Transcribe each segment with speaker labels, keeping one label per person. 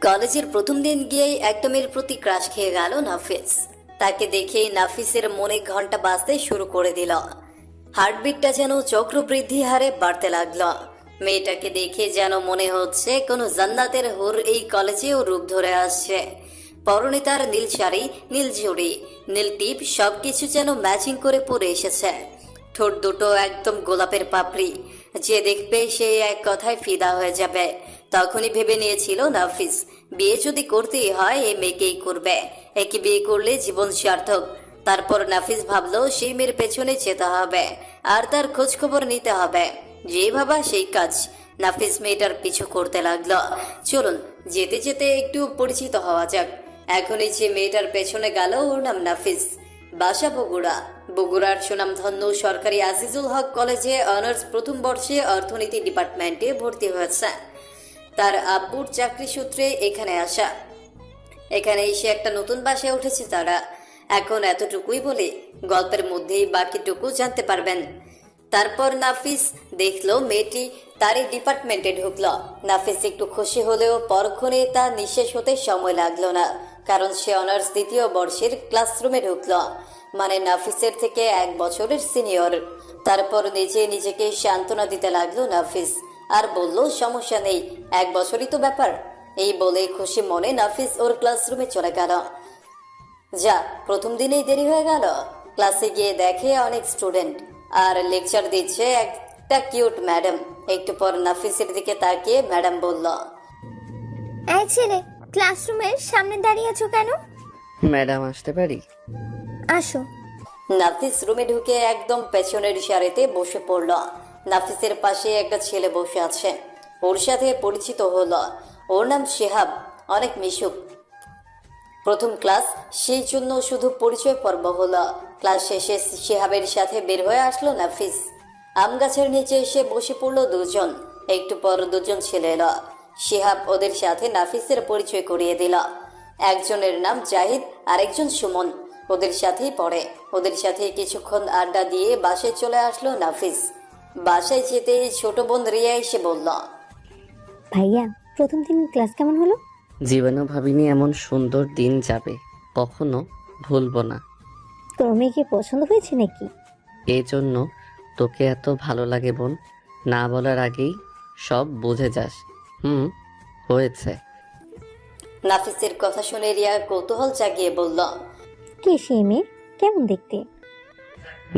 Speaker 1: কলেজের প্রথম দিন গিয়েই একটা মেয়ের প্রতি ক্রাশ খেয়ে গেল নাফিস। তাকে দেখেই নাফিসের মনে ঘন্টা বাজতে শুরু করে দিল। হার্টবিটটা যেন চক্রবৃদ্ধি হারে বাড়তে লাগলো। মেয়েটাকে দেখে যেন মনে হচ্ছে কোনো জান্নাতের হুর এই কলেজেও রূপ ধরে আসছে। পরনে তার নীল শাড়ি, নীল ঝুড়ি, নীল টিপ সবকিছু যেন ম্যাচিং করে পরে এসেছে। ঠোঁট দুটো একদম গোলাপের পাপড়ি। যে দেখবে সে এক কথায় ফিদা হয়ে যাবে। তখনই ভেবে নিয়েছিল নাফিস, বিয়ে যদি করতেই হয় এই মেয়েকেই করবে। একে বিয়ে করলে জীবন সার্থক। তারপর নাফিস ভাবলো সেই মেয়ের পেছনে যেতে হবে আর তার খোঁজ খবর নিতে হবে। যে ভাবা সেই কাজ। নাফিস মেয়েটার পিছু করতে লাগলো। চলুন যেতে যেতে একটু পরিচিত হওয়া যাক। এখনই যে মেয়েটার পেছনে গেল ওর নাম নাফিস। বাসা বগুড়া। বগুড়ার সুনামধন্য সরকারি আজিজুল হক কলেজে অনার্স প্রথম বর্ষে অর্থনীতি ডিপার্টমেন্টে ভর্তি হয়েছে। তার আব্বুর চাকরি সূত্রে এখানে আসা। এখানে এসে একটা নতুন বাসায় উঠেছে তারা। এখন এতটুকুই বলে গল্পের মধ্যেই বাকিটুকু জানতে পারবেন। তারপর নাফিস দেখলো মেয়েটি তারই ডিপার্টমেন্টে ঢুকলো। নাফিস একটু খুশি হলেও পরক্ষণে তা নিঃশেষ হতে সময় লাগলো না, কারণ সে অনার্স দ্বিতীয় বর্ষের ক্লাসরুমে ঢুকলো। মানে নাফিসের থেকে 1 বছরের সিনিয়র। তারপর নিজেকে সান্ত্বনা দিতে লাগলো নাফিস আর বলল, সমস্যা নেই, 1 বছরই তো ব্যাপার। এই বলে খুশি মনে নাফিস ওর ক্লাসরুমে চলে গেল। যা প্রথম দিনেই দেরি হয়ে গেল। ক্লাসে গিয়ে দেখে অনেক স্টুডেন্ট আর লেকচার দিচ্ছে একটা কিউট ম্যাডাম। একটু পর নাফিসের দিকে তাকিয়ে ম্যাডাম বলল,
Speaker 2: এই ছেলে, ক্লাসরুমের সামনে দাঁড়িয়ে আছো কেন?
Speaker 3: ম্যাডাম আসতে পারি?
Speaker 2: আসো।
Speaker 1: নাফিস রুমে ঢুকে একদম পেছনের সারিতে বসে পড়ল। নাফিসের পাশে একটা ছেলে বসে আছে। ওর সাথে পরিচিত হলো। ওর নাম শিহাব, অনেক মিশুক। প্রথম ক্লাস, সেই জন্য শুধু পরিচয় পর্ব হলো। ক্লাস শেষে শিহাবের সাথে বের হয়ে আসলো নাফিস। আম গাছের নিচে এসে বসে পড়লো দুজন। একটু পর দুজন ছেলে এলো। শিহাব ওদের সাথে নাফিসের পরিচয় করিয়ে দিল। একজনের নাম জাহিদ, আরেকজন সুমন। ওদের সাথেই পড়ে। ওদের সাথে কিছুক্ষণ আড্ডা দিয়ে বাসায় চলে আসলো নাফিস। বাসায় যেতে ছোট বোন রিয়া এসে বলল,
Speaker 2: ভাইয়া, প্রথম দিন ক্লাস কেমন হলো?
Speaker 3: জীবনেও ভাবিনি এমন সুন্দর দিন যাবে, কখনো ভুলবো না।
Speaker 2: তোর মেয়েকে পছন্দ হয়েছে নাকি?
Speaker 3: এই জন্য তোকে এত ভালো লাগে বোন, না বলার আগেই সব বুঝে যাস। হয়েছে।
Speaker 1: নাফিসের কথা শুনে রিয়া কৌতূহল জাগিয়ে বলল,
Speaker 2: কে সেই মেয়ে? কেমন দেখতে?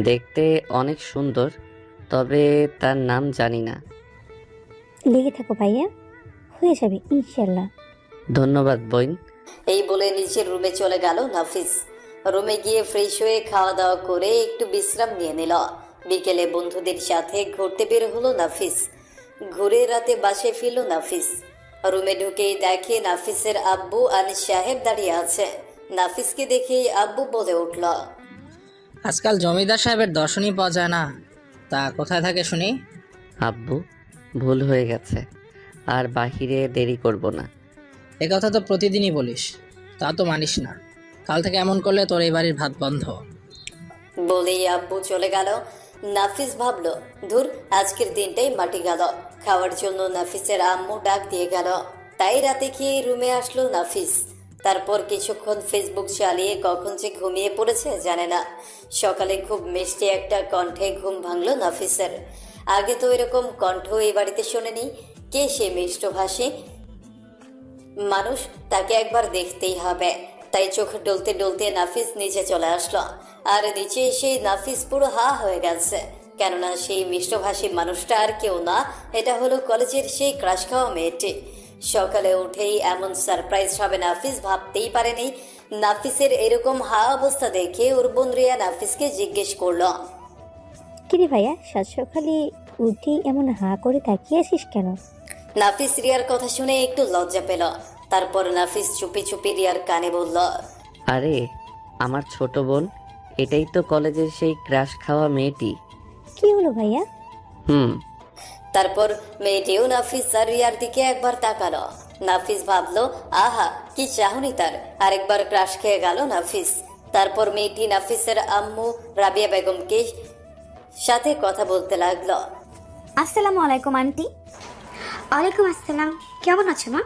Speaker 3: দেখতে অনেক সুন্দর, তবে তার নাম জানি না।
Speaker 2: লেগে থাকো ভাইয়া, হয়ে যাবে ইনশাল্লাহ।
Speaker 3: ধন্যবাদ বোন।
Speaker 1: এই বলে নিচের রুমে চলে গেল নাফিস। রুমে গিয়ে ফ্রেশ হয়ে খাওয়া দাওয়া করে একটু বিশ্রাম নিয়ে নিল। বিকেলে বন্ধুদের সাথে ঘুরতে বের হলো নাফিস। ঘুরে রাতে বাসায় ফিরল নাফিস। রুমে ঢুকেই দেখে নাফিসের আব্বু আনিস সাহেব দাঁড়িয়ে আছে। নাফিসকে দেখেই আব্বু বলে উঠল,
Speaker 4: আজকাল জমিদার সাহেবের দর্শনই পাওয়া যায় না, তা কোথায় থাকে শুনি?
Speaker 3: আব্বু, ভুল হয়ে গেছে, আর বাহিরে দেরি করব না।
Speaker 4: এ কথা তো প্রতিদিনই বলিস, তা তো মানিস না। কাল থেকে এমন করলে তোর এই বাড়ির ভাত বন্ধ।
Speaker 1: বলেই আব্বু চলে গেল। নাফিস ভাবলো, ধুর, আজকের দিনটাই মাটি গেল। খাওয়ার জন্য নাফিসের আম্মু ডাক দিয়ে গেল। তাই রাতে খেয়ে রুমে আসলো নাফিস। তারপর কিছুক্ষণ ফেসবুক চালিয়ে কখন যে ঘুমিয়ে পড়েছে জানে না। সকালে খুব মিষ্টি একটা কণ্ঠে ঘুম ভাঙলো নাফিসের। আগে তো এরকম কণ্ঠ এই বাড়িতে শোনেনি। কে সে মিষ্টভাষী মানুষ? তাকে একবার দেখতেই হবে। তাই চোখ ডলতে ডলতে নাফিস নিচে চলে আসলো। আর নিচে এসে নাফিস পুরো হা হয়ে গেছে, কেননা সেই মিষ্টভাষী মানুষটা আর কেউ না, এটা হলো কলেজের সেই ক্রাশ খাওয়া মেয়েটি। সকালে উঠেই এমন সারপ্রাইজ হবে নাফিস ভাবতেই পারেনি। নাফিসের এরকম হা অবস্থা দেখে ওর বোন রিয়া নাফিসকে জিজ্ঞেস করলো,
Speaker 2: কিরে ভাইয়া, সাত সকালে উঠি এমন হা করে তাকিয়ে আছিস কেন?
Speaker 1: নাফিস রিয়ার কথা শুনে একটু লজ্জা পেল। তারপর নাফিস চুপি চুপি রিয়ার কানে বলল,
Speaker 3: আরে আমার ছোট বোন, এটাই তো কলেজের সেই ক্রাশ খাওয়া মেয়েটি।
Speaker 2: কি হলো ভাইয়া?
Speaker 1: তারপর মেয়েটিও নাফিস আর রিয়ার দিকে একবার তাকালো। নাফিস ভাবলো, আহা কি চাহনি তার, আরেকবার ক্রাশ খেয়ে গেল নাফিস। তারপর মেয়েটি নাফিসের আম্মু রাবিয়া বেগমকে সাথে কথা বলতে লাগলো।
Speaker 5: আসসালামু আলাইকুম আন্টি। ওয়ালাইকুম আসসালাম, কেমন আছো মা?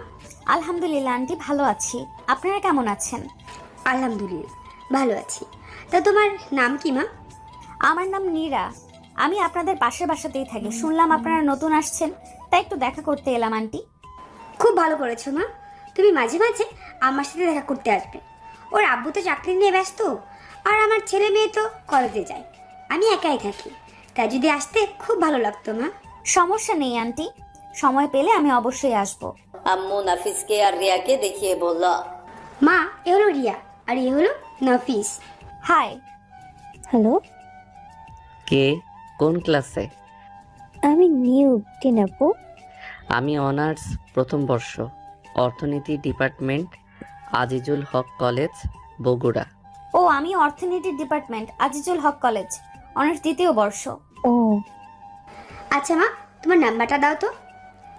Speaker 5: আলহামদুলিল্লাহ আন্টি, ভালো আছি। আপনারা কেমন আছেন?
Speaker 6: আলহামদুলিল্লাহ ভালো আছি। তা তোমার নাম কি মা?
Speaker 5: আমার নাম নীরা। আমি আপনাদের পাশের বাসাতেই থাকি। শুনলাম আপনারা নতুন আসছেন, তাই একটু দেখা করতে এলাম আন্টি।
Speaker 6: খুব ভালো করেছো মা। তুমি মাঝে মাঝে আমার সাথে দেখা করতে আসবে। ওর আব্বু তো চাকরি নিয়ে ব্যস্ত, আর আমার ছেলে মেয়ে তো কলেজে যায়, আমি একাই থাকি। তাই যদি আসতে খুব ভালো লাগতো মা।
Speaker 5: সমস্যা নেই আন্টি, সময় পেলে আমি অবশ্যই আসব।
Speaker 1: আম্মু নাফিসকে আর রিয়াকে দেখিয়ে বলল,
Speaker 6: মা, এ হলো রিয়া আর এ হলো নাফিস।
Speaker 5: হাই।
Speaker 2: হ্যালো,
Speaker 3: কে? কোন ক্লাসে?
Speaker 2: আমি নিউ টিনাপু।
Speaker 3: আমি অনার্স প্রথম বর্ষ, অর্থনীতি ডিপার্টমেন্ট, আজিজুল হক কলেজ, বগুড়া।
Speaker 5: ও, আমি অর্থনীতি ডিপার্টমেন্ট, আজিজুল হক কলেজ, অনার্স দ্বিতীয় বর্ষ।
Speaker 2: ও,
Speaker 6: আচ্ছা মা, তোমার নাম্বারটা দাও তো,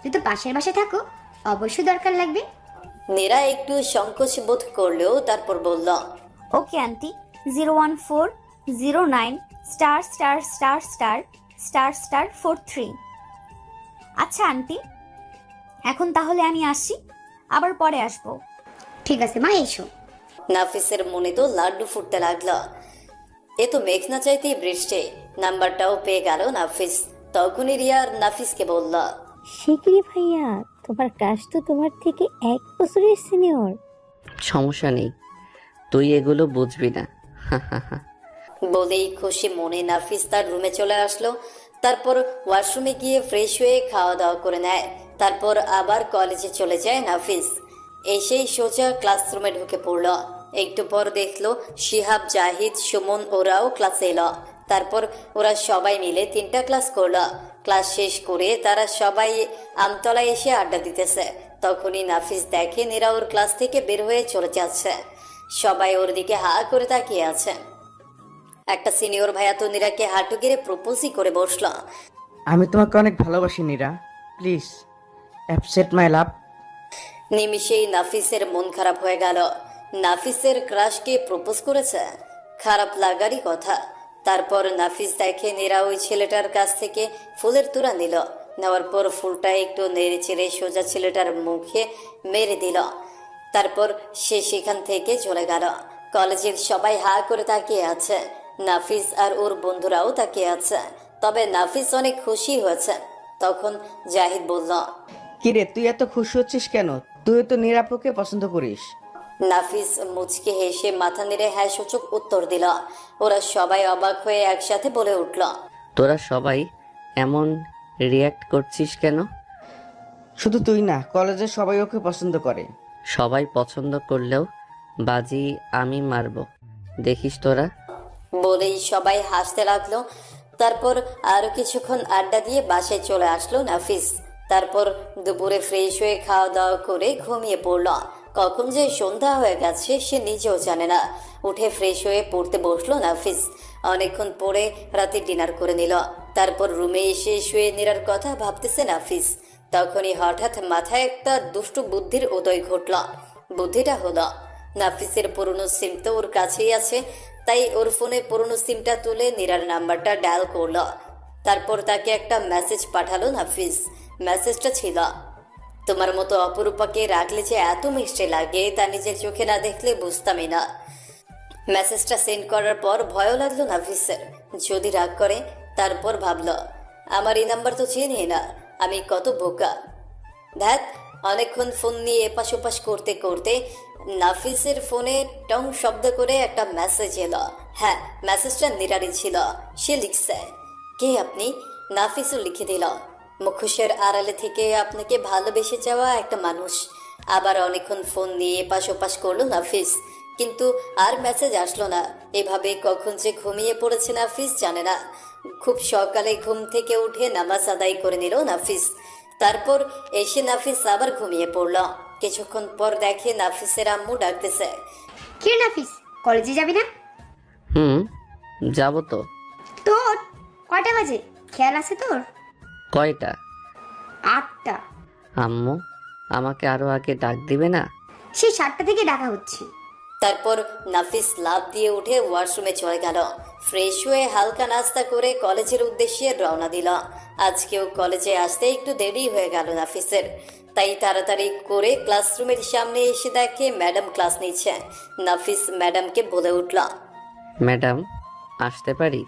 Speaker 6: যেহেতু পাশের বাসায় থাকো অবশ্যই দরকার লাগবে।
Speaker 1: নীরা একটু সংকোচ বোধ করলেও তারপর বলল,
Speaker 5: ওকে আন্টি, 01409******43। আচ্ছা আন্টি, এখন তাহলে আমি আসি, আবার পরে আসবো।
Speaker 6: ঠিক আছে মা, এসো।
Speaker 1: নাফিসের মনে তো লাড্ডু ফুটতে লাগলো। এ তো মেঘ না চাইতেই বৃষ্টি। নাম্বারটাও পেয়ে গেল নাফিস। তখনই রিয়া আর নাফিসকে বলল,
Speaker 2: শিগগিরই ভাইয়া, তোমার ক্রাশ তো তোমার থেকে 1 বছরের সিনিয়র।
Speaker 3: সমস্যা নেই, তুই এগুলো বুঝবি না।
Speaker 1: বলেই খুশি মনে নাফিস তার রুমে চলে আসলো। তারপর ওয়াশরুমে গিয়ে ফ্রেশ হয়ে খাওয়া দাওয়া করে নেয়। তারপর আবার কলেজে চলে যায় নাফিস। এসেই সোজা ক্লাসরুমে ঢুকে পড়ল। একটু পর দেখলো শিহাব, জাহিদ, সুমন ওরাও ক্লাসে এলো। তারপর ওরা সবাই মিলে 3টা ক্লাস করলো। ক্লাস শেষ করে তারা সবাই আমতলায় এসে আড্ডা দিতেছে। তখনই নাফিস দেখে নীরা ওর ক্লাস থেকে বের হয়ে চলে যাচ্ছে। সবাই ওর দিকে হা করে তাকিয়ে আছে। একটা সিনিয়র ভাইয়া তো নীরাকে হাঁটু গেড়ে প্রপোজই করে বসলো।
Speaker 7: আমি তোমাকে অনেক ভালোবাসি নীরা, প্লিজ অ্যাপসেট মাই লাভ।
Speaker 1: নিমিষেই নাফিসের মন খারাপ হয়ে গেল। নাফিসের ক্রাশকে প্রপোজ করেছে, খারাপ লাগারই কথা। তারপর নাফিস দেখে নীরা ওই ছেলেটার কাছ থেকে ফুলের তোড়া নিল। নেওয়ার পর ফুলটা একটু নেড়ে চেড়ে সোজা ছেলেটার মুখে মেরে দিল। তারপর সে সেখান থেকে চলে গেল। কলেজের সবাই হা করে তাকিয়ে আছে। নাফিস আর ওর বন্ধুরাও তাকিয়ে আছে। তবে নাফিস অনেক খুশি হয়েছে। তখন জাহিদ বলল,
Speaker 7: কিরে, তুই এত খুশি হচ্ছিস কেন? তুই তো নীরাপুকে পছন্দ করিস।
Speaker 1: নাফিস মুচকে হেসে মাথা নেড়ে হ্যাঁ সূচক উত্তর দিল। ওরা সবাই অবাক হয়ে একসাথে বলে উঠল,
Speaker 3: তোরা সবাই এমন রিয়্যাক্ট করছিস কেন?
Speaker 7: শুধু তুই না, কলেজের সবাই ওকে পছন্দ করে।
Speaker 3: সবাই পছন্দ করলেও বাজি আমি মারবো, দেখিস তোরা।
Speaker 1: বলেই সবাই হাসতে লাগলো। তারপর আরো কিছুক্ষণ আড্ডা দিয়ে বাসায় চলে আসলো নাফিস। তারপর দুপুরে ফ্রেশ হয়ে খাওয়া দাওয়া করে ঘুমিয়ে পড়ল। কখন যে সন্ধ্যা হয়ে গেছে সে নিজেও জানে না। উঠে ফ্রেশ হয়ে পড়তে বসলো নাফিস। অনেকক্ষণ পরে রাতে ডিনার করে নিল। তারপর রুমে এসে শুয়ে নীরার কথা ভাবতেছে নাফিস। তখনই হঠাৎ মাথায় একটা দুষ্টু বুদ্ধির উদয় ঘটল। বুদ্ধিটা হলো, নাফিসের পুরনো সিম তো ওর কাছেই আছে, তাই ওর ফোনে পুরনো সিমটা তুলে নীরার নাম্বারটা ডায়াল করলো। তারপর তাকে একটা মেসেজ পাঠালো নাফিস। মেসেজটা ছিল, তোমার মতো অপরূপাকে রাখলে যে এত মিষ্টি লাগে তা নিজের চোখে না দেখলে বুঝতামই না। মেসেজটা সেন্ড করার পর ভয়ও লাগলো নাফিসের, যদি রাগ করে। তারপর ভাবলো, আমার এই নাম্বার তো চিনি না, আমি কত বোকা। ধ্যাত, অনেকক্ষণ ফোন নিয়ে এপাশ ওপাশ করতে করতে নাফিসের ফোনে টং শব্দ করে একটা মেসেজ এলো। হ্যাঁ, মেসেজটা নীরারই ছিল। সে লিখছে, কে আপনি? নাফিসও লিখে দিল, মুখোশের আড়ালে থেকে আপনাকে ভালোবেসে যাওয়া একটা মানুষ। আবার অনেকক্ষণ ফোন নিয়ে এপাশ ওপাশ করলো নাফিস, কিন্তু আর মেসেজ আসলো না। এভাবে কখন যে ঘুমিয়ে পড়েছে নাফিস জানে না। খুব সকালে ঘুম থেকে উঠে নামাজ আদায় করে নিল নাফিস। তারপর এসে নাফিস আবার ঘুমিয়ে পড়ল। কিছুক্ষণ পর দেখে নাফিসের আম্মু ডাকতেছে,
Speaker 6: কে নাফিস, কলেজে যাবি না?
Speaker 3: যাবো তো।
Speaker 6: তোর কয়টা বাজে খেয়াল আছে তোর?
Speaker 3: কয়টা?
Speaker 6: 8টা।
Speaker 3: আম্মু আমাকে আরো আগে ডাক দিবে না?
Speaker 6: সেই 7টা থেকে ডাকা হচ্ছে।
Speaker 1: তারপর নাফিস লাফ দিয়ে উঠে ওয়াশরুমে চলে গেল। ফ্রেশ হয়ে হালকা নাস্তা করে কলেজের উদ্দেশ্যে রওনা দিল। আজকেও কলেজে আসতে একটু দেরি হয়ে গেল নাফিসের। তাই তাড়াতাড়ি করে ক্লাসরুমের সামনে এসে দেখে ম্যাডাম ক্লাস নিচ্ছে। নাফিস ম্যাডামকে বলে উঠল।
Speaker 3: ম্যাডাম আসতে পারি?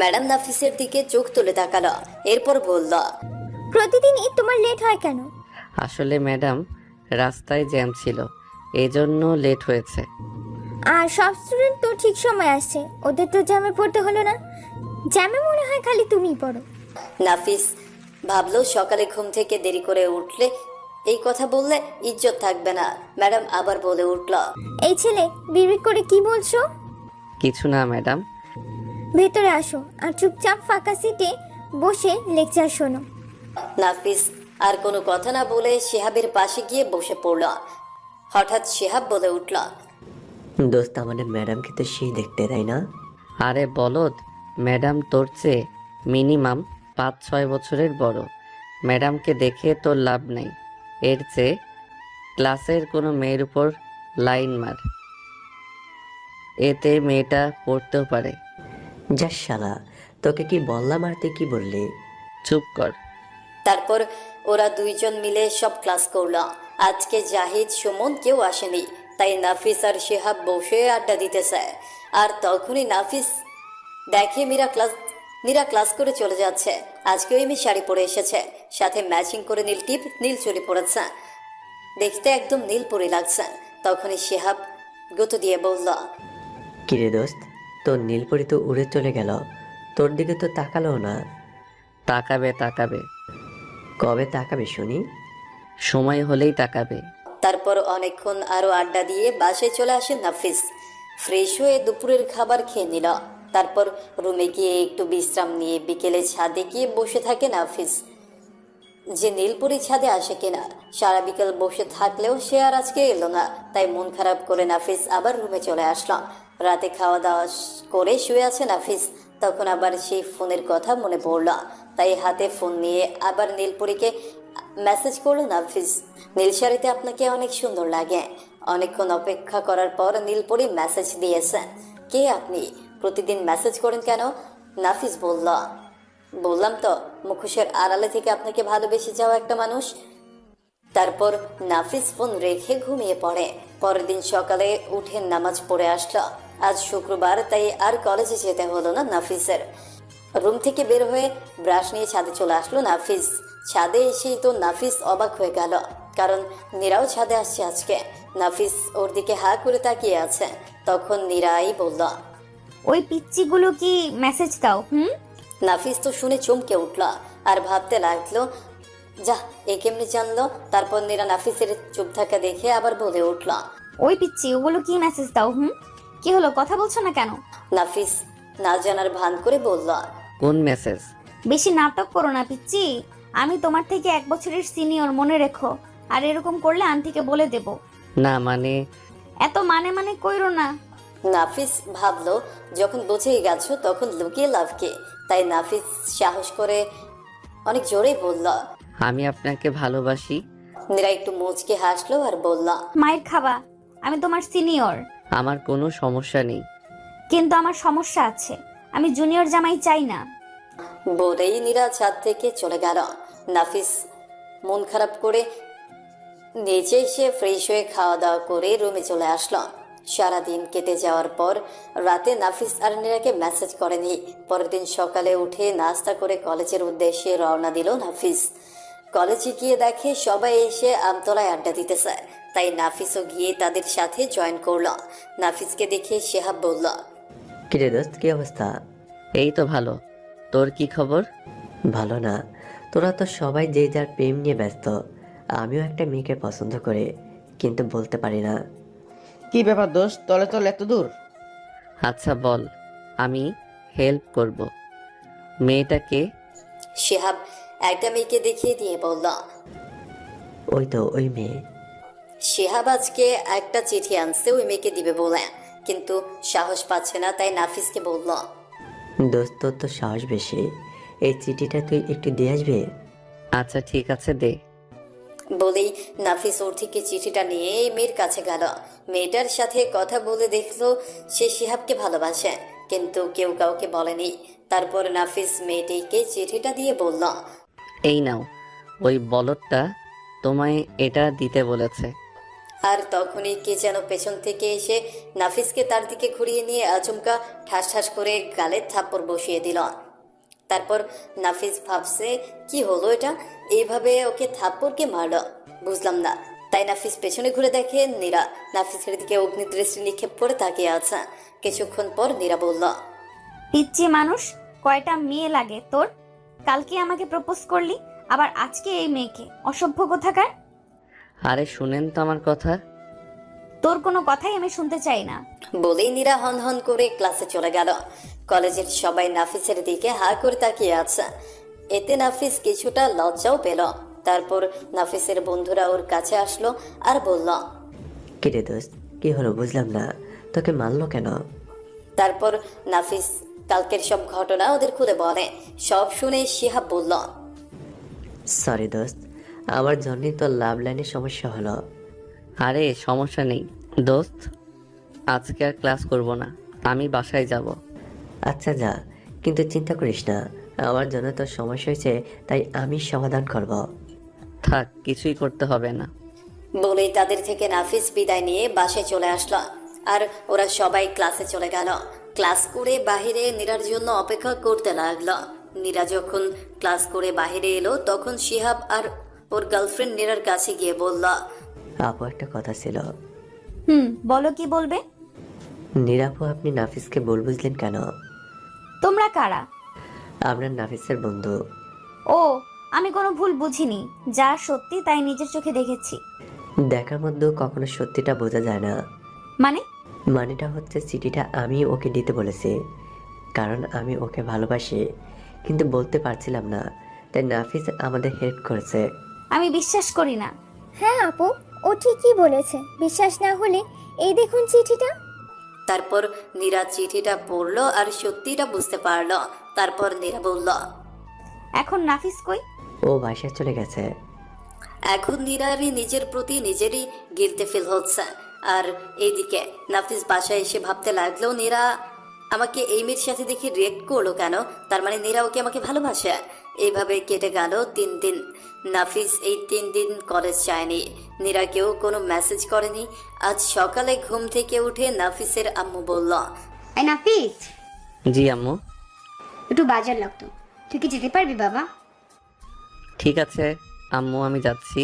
Speaker 1: ম্যাডাম নাফিসের দিকে চোখ তুলে তাকালো, এরপর বলল।
Speaker 2: প্রতিদিনই তোমার লেট হয় কেন?
Speaker 3: আসলে ম্যাডাম রাস্তায় জ্যাম ছিল, এই জন্য লেট হয়েছে।
Speaker 2: আর সব স্টুডেন্ট তো ঠিক সময় আসছে, ওদের তো জ্যামে পড়তে হলো না। জ্যামে মনে হয় খালি তুমিই পড়ো।
Speaker 1: নাফিস ভাবলো সকালে ঘুম থেকে দেরি করে উঠলে এই কথা বললে ইজ্জত থাকবে না। ম্যাডাম আবার বলে উঠল।
Speaker 2: এই ছেলে বিড়বিড় করে কি বলছো?
Speaker 3: কিছু না ম্যাডাম।
Speaker 2: ভেতরে আসো আর চুপচাপ ফাঁকা সিটে বসে লেকচার শোনো।
Speaker 1: নাফিস আর কোনো কথা না বলে শিহাবের পাশে গিয়ে বসে পড়ল। হঠাৎ শিহাব বলে উঠল।
Speaker 8: দোস্ত, আমাদের ম্যাডামকে তো সেই দেখতে, তাই না?
Speaker 3: আরে বলদ, ম্যাডাম তোর চেয়ে মিনিমাম 5-6 বছরের বড়। ম্যাডামকে দেখে তোর লাভ নেই, এর চেয়ে ক্লাসের কোনো মেয়ের উপর লাইন মার, এতে মেয়েটা পড়তেও পারে।
Speaker 8: যা শালা, তোকে কি বললাম আর তুই কি বললি?
Speaker 3: চুপ কর।
Speaker 1: তারপর ওরা দুইজন মিলে সব ক্লাস করলো। আজকে জাহিদ সুমন কেউ আসেনি, তাই নাফিস আর শিহাব বসে আড্ডা দিতেছে। আর তখনই নাফিস দেখে মীরা ক্লাস করে চলে যাচ্ছে। আজকে ওই মেয়ে শাড়ি পরে এসেছে, সাথে ম্যাচিং করে নীল টিপ নীল চুড়ি পরেছে, দেখতে একদম নীল পরে লাগছে। তখনই শিহাব গুঁতো দিয়ে বলল।
Speaker 8: কিরে দোস্ত, তোর নীলপরি তো উড়ে চলে গেল, তোর দিকে তো তাকালো না।
Speaker 3: তাকাবে তাকাবে,
Speaker 8: কবে তাকাবে শুনি?
Speaker 3: সময় হলেই তাকাবে।
Speaker 1: তারপর অনেকক্ষণ আরো আড্ডা দিয়ে বাসায় চলে আসে নাফিস। ফ্রেশ হয়ে দুপুরের খাবার খেয়ে নিল। তারপর রুমে গিয়ে একটু বিশ্রাম নিয়ে বিকেলে ছাদে গিয়ে বসে থাকে নাফিস। যে নীলপুরি ছাদে আসে কিনা, সারা বিকেল বসে থাকলেও সে আর আজকে এলো না। তাই মন খারাপ করে নাফিস আবার রুমে চলে আসলো। রাতে খাওয়া দাওয়া করে শুয়ে আছে নাফিস, তখন আবার সেই ফোনের কথা মনে পড়ল। তাই হাতে ফোন নিয়ে আবার নীলপুরিকে মেসেজ করলো নাফিস। নীল শাড়িতে আপনাকে অনেক সুন্দর লাগে। অনেকক্ষণ অপেক্ষা করার পর নীলপুরি মেসেজ দিয়েছেন। কে আপনি? প্রতিদিন মেসেজ করেন কেন? নাফিস বলল। বললাম তো, মুখোশের আড়ালে থেকে আপনাকে ভালোবেসে যাওয়া একটা মানুষ। তারপর নাফিস ফোন রেখে ঘুমিয়ে পড়ে। পরের দিন সকালে উঠে নামাজ পড়ে আসলো। আজ শুক্রবার, তাই আর কলেজে যেতে হলো না নাফিসের। রুম থেকে বের হয়ে ব্রাশ নিয়ে ছাদে চলে আসলো নাফিস। ছাদে এসেই তো নাফিস অবাক হয়ে গেল, কারণ নীরাও ছাদে আসছে আজকে। নাফিস ওর দিকে হা করে তাকিয়ে আছে। তখন নীরাই বলল।
Speaker 5: ওই পিচ্চিগুলো কি মেসেজ দাও?
Speaker 1: নাফিস তো শুনে চমকে উঠল আর ভাবতে লাগলো, যা এ কেমনি জানলো। তারপর নীরা নাফিসের চুপ থাকা দেখে আবার বলে উঠল।
Speaker 5: ওই পিচ্চি, ওগুলো কি মেসেজ দাও? কি হলো, কথা বলছো না কেন?
Speaker 1: নাফিস না জানার ভান করে বলল।
Speaker 3: কোন মেসেজ?
Speaker 5: বেশি নাটক করো না পিচ্চি, আমি তোমার থেকে 1 বছরের সিনিয়র, মনে রেখো। আর এরকম করলে আন্টিকে বলে দেব।
Speaker 3: না মানে?
Speaker 5: এত মানে কইরো না।
Speaker 1: নাফিস ভাবলো, যখন বুঝেই গেছো তখন লুকিয়ে লাভ কি। তাই নাফিস সাহস করে অনেক জোরে বলল।
Speaker 3: আমি আপনাকে ভালোবাসি।
Speaker 1: নীরা একটু মুচকে হাসলো আর বলল।
Speaker 5: মায়ের খাবা, আমি তোমার সিনিয়র।
Speaker 3: আমার কোনো সমস্যা নেই,
Speaker 5: কিন্তু আমার সমস্যা আছে, আমি জুনিয়র জামাই চাই না।
Speaker 1: বলেই নীরা ছাদ থেকে চলে গেল। নাফিস মন খারাপ করে নিচে এসে ফ্রেশ হয়ে খাওয়া দাওয়া করে রুমে চলে আসলো। সারাদিন কেটে যাওয়ার পর রাতে নাফিস আর নীরাকে মেসেজ করেনি। পরের দিন সকালে উঠে নাস্তা করে কলেজের উদ্দেশ্যে রওনা দিল নাফিস। কলেজে গিয়ে দেখে সবাই এসে আমতলায় আড্ডা দিতেছে, তাই নাফিসও গিয়ে তাদের সাথে জয়েন করলো। নাফিসকে দেখে শিহাব বলল।
Speaker 8: কিরে দোস্ত, কি অবস্থা?
Speaker 3: এই তো ভালো, তোর কি খবর?
Speaker 8: ভালো না? তোরা তো সবাই যে যার প্রেম নিয়ে ব্যস্ত। আমিও একটা মেয়েকে পছন্দ করি, কিন্তু বলতে পারি না।
Speaker 7: কি ব্যাপার দোস্ত, তলে তলে এত দূর?
Speaker 3: আচ্ছা বল, আমি হেল্প করব। মেয়েটাকে?
Speaker 1: শিহাব একটা মেয়েকে দেখিয়ে দিয়ে বলল।
Speaker 8: ওই তো ওই মেয়ে।
Speaker 1: শিহাব আজকে একটা চিঠি আনছে ওই মেয়েকে দিবে বলে, কিন্তু সাহস পাচ্ছে না, তাই নাফিসকে বলল।
Speaker 8: দোস্ত, তোর তো সাহস বেশি, এই চিঠিটা তুই একটু দিয়ে আসবি?
Speaker 3: আচ্ছা ঠিক আছে, দে।
Speaker 1: বলেই নাফিস ওর থেকে চিঠিটা নিয়ে এই মেয়ের কাছে গেল। মেয়েটার সাথে কথা বলে দেখলো সে শিহাবকে ভালোবাসে, কিন্তু কেউ কাউকে বলেনি। তারপর নাফিস মেয়েটিকে চিঠিটা দিয়ে বলল।
Speaker 3: এই নাও, ওই বলদটা তোমায় এটা দিতে বলেছে।
Speaker 1: আর তখনই কে যেন পেছন থেকে এসে নাফিসকে তার দিকে ঘুরিয়ে নিয়ে আচমকা ঠাস ঠাস করে গালে থাপ্পড় বসিয়ে দিল। তারপর নাফিস ভাবছে কি হলো এটা, এইভাবে ওকে থাপ্পড়কে মারলো, বুঝলাম না। তাই নাফিস পেছনে ঘুরে দেখে নীরা নাফিসের দিকে অগ্নিদৃষ্টি নিক্ষেপ করে তাকিয়ে আছে। কিছুক্ষণ পর নীরা বলল,
Speaker 5: পিচ্চি মানুষ, কয়টা মেয়ে লাগে তোর? কালকে আমাকে প্রপোজ করলি, আবার আজকে এই মেয়েকে, অসভ্য কোথাকার।
Speaker 3: আরে শুনেন তো আমার কথা।
Speaker 5: তোর কোনো কথাই আমি শুনতে চাই না।
Speaker 1: বলেই নীরা হন হন করে ক্লাসে চলে গেল। কলেজের সবাই নাফিসের দিকে হা করে তাকিয়ে আছে। এতে নাফিস কিছুটা লজ্জাও পেল। তারপর নাফিসের বন্ধুরা ওর কাছে আসলো আর বলল,
Speaker 8: কিরে দোস্ত, কি হলো বুঝলাম না, তোকে মারলো কেন?
Speaker 1: তারপর নাফিস কালকের সব ঘটনা ওদের খুলে বলে। সব শুনে শিহাব বলল,
Speaker 8: সরি দোস্ত, আমার জন্যই তোর লাভ লাইনের সমস্যা হলো।
Speaker 3: আরে সমস্যা নেই দোস্ত, আজকে আর ক্লাস করব না, আমি বাসায় যাব।
Speaker 8: আচ্ছা যা, কিন্তু চিন্তা করিস না, আমার জন্য তোর সমস্যা হয়েছে, তাই আমি সমাধান করব।
Speaker 3: থাক, কিছুই করতে হবে না।
Speaker 1: বলেই তাদের থেকে নাফিস বিদায় নিয়ে বাসায় চলে আসলো। আর ওরা সবাই ক্লাসে চলে গেল। ক্লাস করে বাহিরে নীরার জন্য অপেক্ষা করতে লাগলো। নীরা যখন ক্লাস করে বাহিরে এলো তখন শিহাব আর ওর গার্লফ্রেন্ড নীরার কাছে গিয়ে বলল,
Speaker 8: আপু একটা কথা ছিল।
Speaker 5: বলো কি বলবে?
Speaker 8: নিরাপু, আপনি নাফিসকে ভুল বুঝলেন কেন?
Speaker 5: তোমরা কারা?
Speaker 8: আমরা নাফিসের বন্ধু।
Speaker 5: ও, আমি কোনো ভুল বুঝিনি, যা সত্যি তাই নিজের চোখে দেখেছি।
Speaker 8: দেখার মধ্যেও কখনো সত্যিটা বোঝা যায় না।
Speaker 5: মানে?
Speaker 8: মানেটা হচ্ছে চিঠিটা আমি ওকে দিতে বলেছি, কারণ আমি ওকে ভালোবাসি, কিন্তু বলতে পারছিলাম না, তাই নাফিস আমাদের হেল্প করেছে।
Speaker 5: আমি বিশ্বাস করি না।
Speaker 2: হ্যাঁ আপু, ও ঠিকই বলেছে। বিশ্বাস না হলে এই দেখুন চিঠিটা।
Speaker 1: তারপর নীরা চিঠিটা পড়লো আর সত্যিটা বুঝতে পারলো। তারপর নীরা বলল,
Speaker 5: এখন নাফিস কই?
Speaker 8: ও বাসায় চলে গেছে।
Speaker 1: এখন নীরারই নিজের প্রতি নিজেরই গিলতে ফিল হচ্ছে। আর এইদিকে নাফিস বাসায় এসে ভাবতে লাগলো, নীরা আমাকে এই মেয়ের সাথে দেখে রিয়েক্ট করলো কেন? তার মানে নীরা ওকে আমাকে ভালোবাসে। এইভাবে কেটে গেল 3 দিন। নাফিস এই 3 দিন কলেজ যায়নি। নীরাকেও কোনো মেসেজ করেনি। আজ সকালে ঘুম থেকে উঠে নাফিসের আম্মু বলল,
Speaker 6: এই নাফিস,
Speaker 3: জি আম্মু।
Speaker 6: একটু বাজার লাগতো, তুই কি যেতে পারবি বাবা?
Speaker 3: ঠিক আছে আম্মু, আমি যাচ্ছি।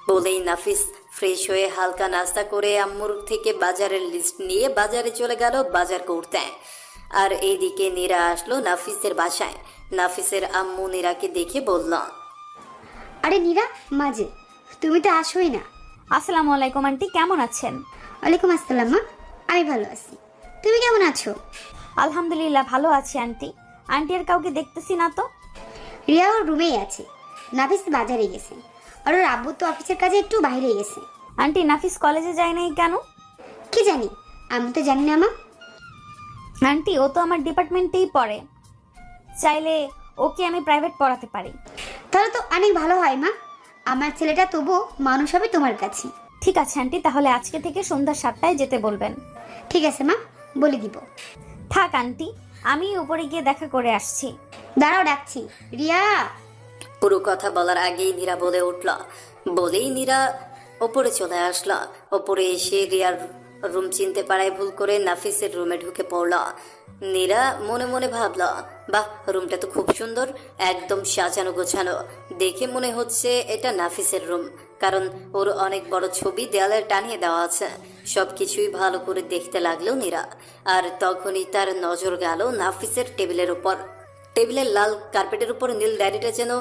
Speaker 1: বলেই নাফিস ফ্রেশ হয়ে হালকা নাস্তা করে আম্মুর থেকে বাজারের লিস্ট নিয়ে বাজারে চলে গেল বাজার করতে। আর এইদিকে নীরা আসলো নাফিসের বাসায়। নাফিসের আম্মু নীরাকে দেখে বলল,
Speaker 6: আরে নীরা, মাঝে তুমি তো আসোই না।
Speaker 5: আসসালামু আলাইকুম আন্টি, কেমন আছেন?
Speaker 6: ওয়ালাইকুম আসসালাম মা, আমি ভালো আছি, তুমি কেমন আছো?
Speaker 5: আলহামদুলিল্লাহ ভালো আছি আন্টি। আন্টি আর কাউকে দেখতেছি না তো।
Speaker 6: রিয়া ওর রুমেই আছে, নাফিস বাজারে গেছে, আর ওর আব্বু তো অফিসের কাজে একটু বাইরে গেছে।
Speaker 5: আন্টি, নাফিস কলেজে যায় নাই কেন?
Speaker 6: কি জানি, আমি তো জানি না মা।
Speaker 5: আন্টি, ও তো আমার ডিপার্টমেন্টেই পড়ে, চাইলে ওকে আমি প্রাইভেট পড়াতে পারি।
Speaker 6: তাহলে তো অনেক ভালো হয় মা, আমার ছেলেটা তবুও মানুষ হবে তোমার কাছে।
Speaker 5: ঠিক আছে আন্টি, তাহলে আজকে থেকে সন্ধ্যা 7টায় যেতে বলবেন।
Speaker 6: ঠিক আছে মা, বলে দিব।
Speaker 5: থাক আন্টি, আমি উপরে গিয়ে দেখা করে আসছি।
Speaker 6: দাঁড়াও, ডাকছি। রিয়া।
Speaker 1: পুরো কথা বলার আগেই নীরা বলে উঠল। বলেই নীরা ওপরে চলে আসলো। ওপরে এসে রিয়ার রুম চিনতে পারায় ভুল করে নাফিসের রুমে ঢুকে পড়ল। নীরা মনে মনে ভাবল, বাহ, রুমটা তো খুব সুন্দর, একদম সাজানো গোছানো। দেখে মনে হচ্ছে এটা নাফিসের রুম, কারণ ওর অনেক বড় ছবি দেয়ালে টানিয়ে দেওয়া আছে। সবকিছুই ভালো করে দেখতে লাগলো নীরা। আর তখনই তার নজর গেল নাফিসের টেবিলের উপর। টেবিলের লাল কার্পেটের উপর নীল ডায়েরিটা যেন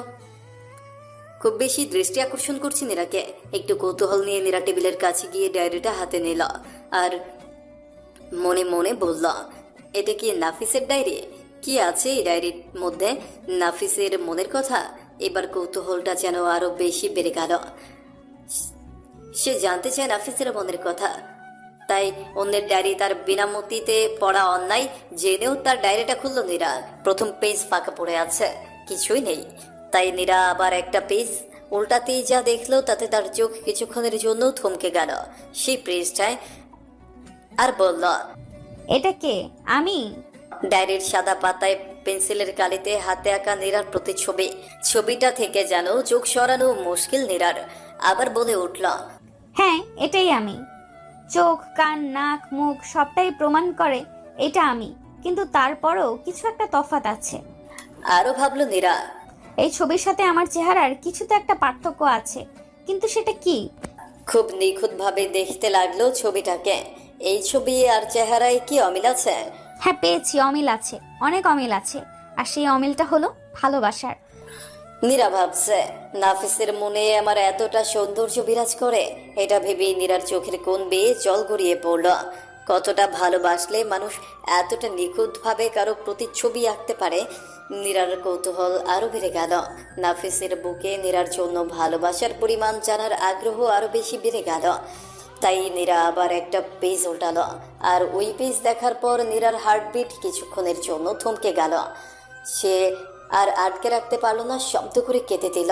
Speaker 1: খুব বেশি দৃষ্টি আকর্ষণ করছে নীরাকে। একটু কৌতূহল নিয়ে নীরা টেবিলের কাছে গিয়ে ডায়েরিটা হাতে নিল আর মনে মনে বলল, এটা কি নাফিসের ডায়েরি? কি আছে এই ডায়েরির মধ্যে? নাফিসের মনের কথা। এবার কৌতূহলটা যেন আরো বেশি বেড়ে গেল। সে জানতে চায় নাফিসের মনের কথা। তাই অন্যের ডায়েরি তার বিনামতিতে পড়া অন্যায় জেনেও তার ডায়েরিটা খুলল নীরা। প্রথম পেজ ফাঁকা পড়ে আছে, কিছুই নেই। তাই নীরা আবার একটা পেজ উল্টাতেই যা দেখলো তাতে তার চোখ কিছুক্ষণের জন্য থমকে গেল সেই পেজটায়, আর বলল,
Speaker 5: এটা কে? আমি?
Speaker 1: ডায়েরির সাদা পাতায় পেন্সিলের কালিতে হাতে আঁকা নীরার প্রতিচ্ছবি। ছবিটা থেকে যেন চোখ সরানো মুশকিল নীরার। আবার বলে উঠল,
Speaker 5: হ্যাঁ, এটাই আমি। চোখ, কান, নাক, মুখ সবটাই প্রমাণ করে এটা আমি, কিন্তু তারপরেও কিছু একটা তফাৎ আছে।
Speaker 1: আরো ভাবলো নীরা।
Speaker 5: এই ছবির সাথে আমার চেহারার কিছু তো একটা পার্থক্য আছে, কিন্তু সেটা কি?
Speaker 1: খুব নিখুঁতভাবে দেখতে লাগলো ছবিটাকে। এই ছবি আর চেহারায় কি অমিল আছে?
Speaker 5: হ্যাঁ, পেয়েছি, অমিল আছে, অনেক অমিল আছে। আর সেই অমিলটা হলো ভালোবাসার।
Speaker 1: নীরা ভাবছে, নাফিসের মনে আমার এতটা সৌন্দর্য বিরাজ করে। এটা ভেবেই নীরার চোখের কোণ বেয়ে জল গড়িয়ে পড়ল। কতটা ভালোবাসলে মানুষ এতটা নিখুঁতভাবে কারো প্রতিচ্ছবি আঁকতে পারে। নীরার কৌতূহল আরো বেড়ে গেল। নাফিসের বুকে নীরার জন্য ভালোবাসার পরিমাণ জানার আগ্রহ আরো বেশি বেড়ে গেল। তাই নীরা আবার একটা পেজ উল্টালো। আর ওই পেজ দেখার পর নীরার হার্টবিট কিছুক্ষণের জন্য থমকে গেল। সে আর আটকে রাখতে পারল না, শব্দ করে কেঁদে দিল।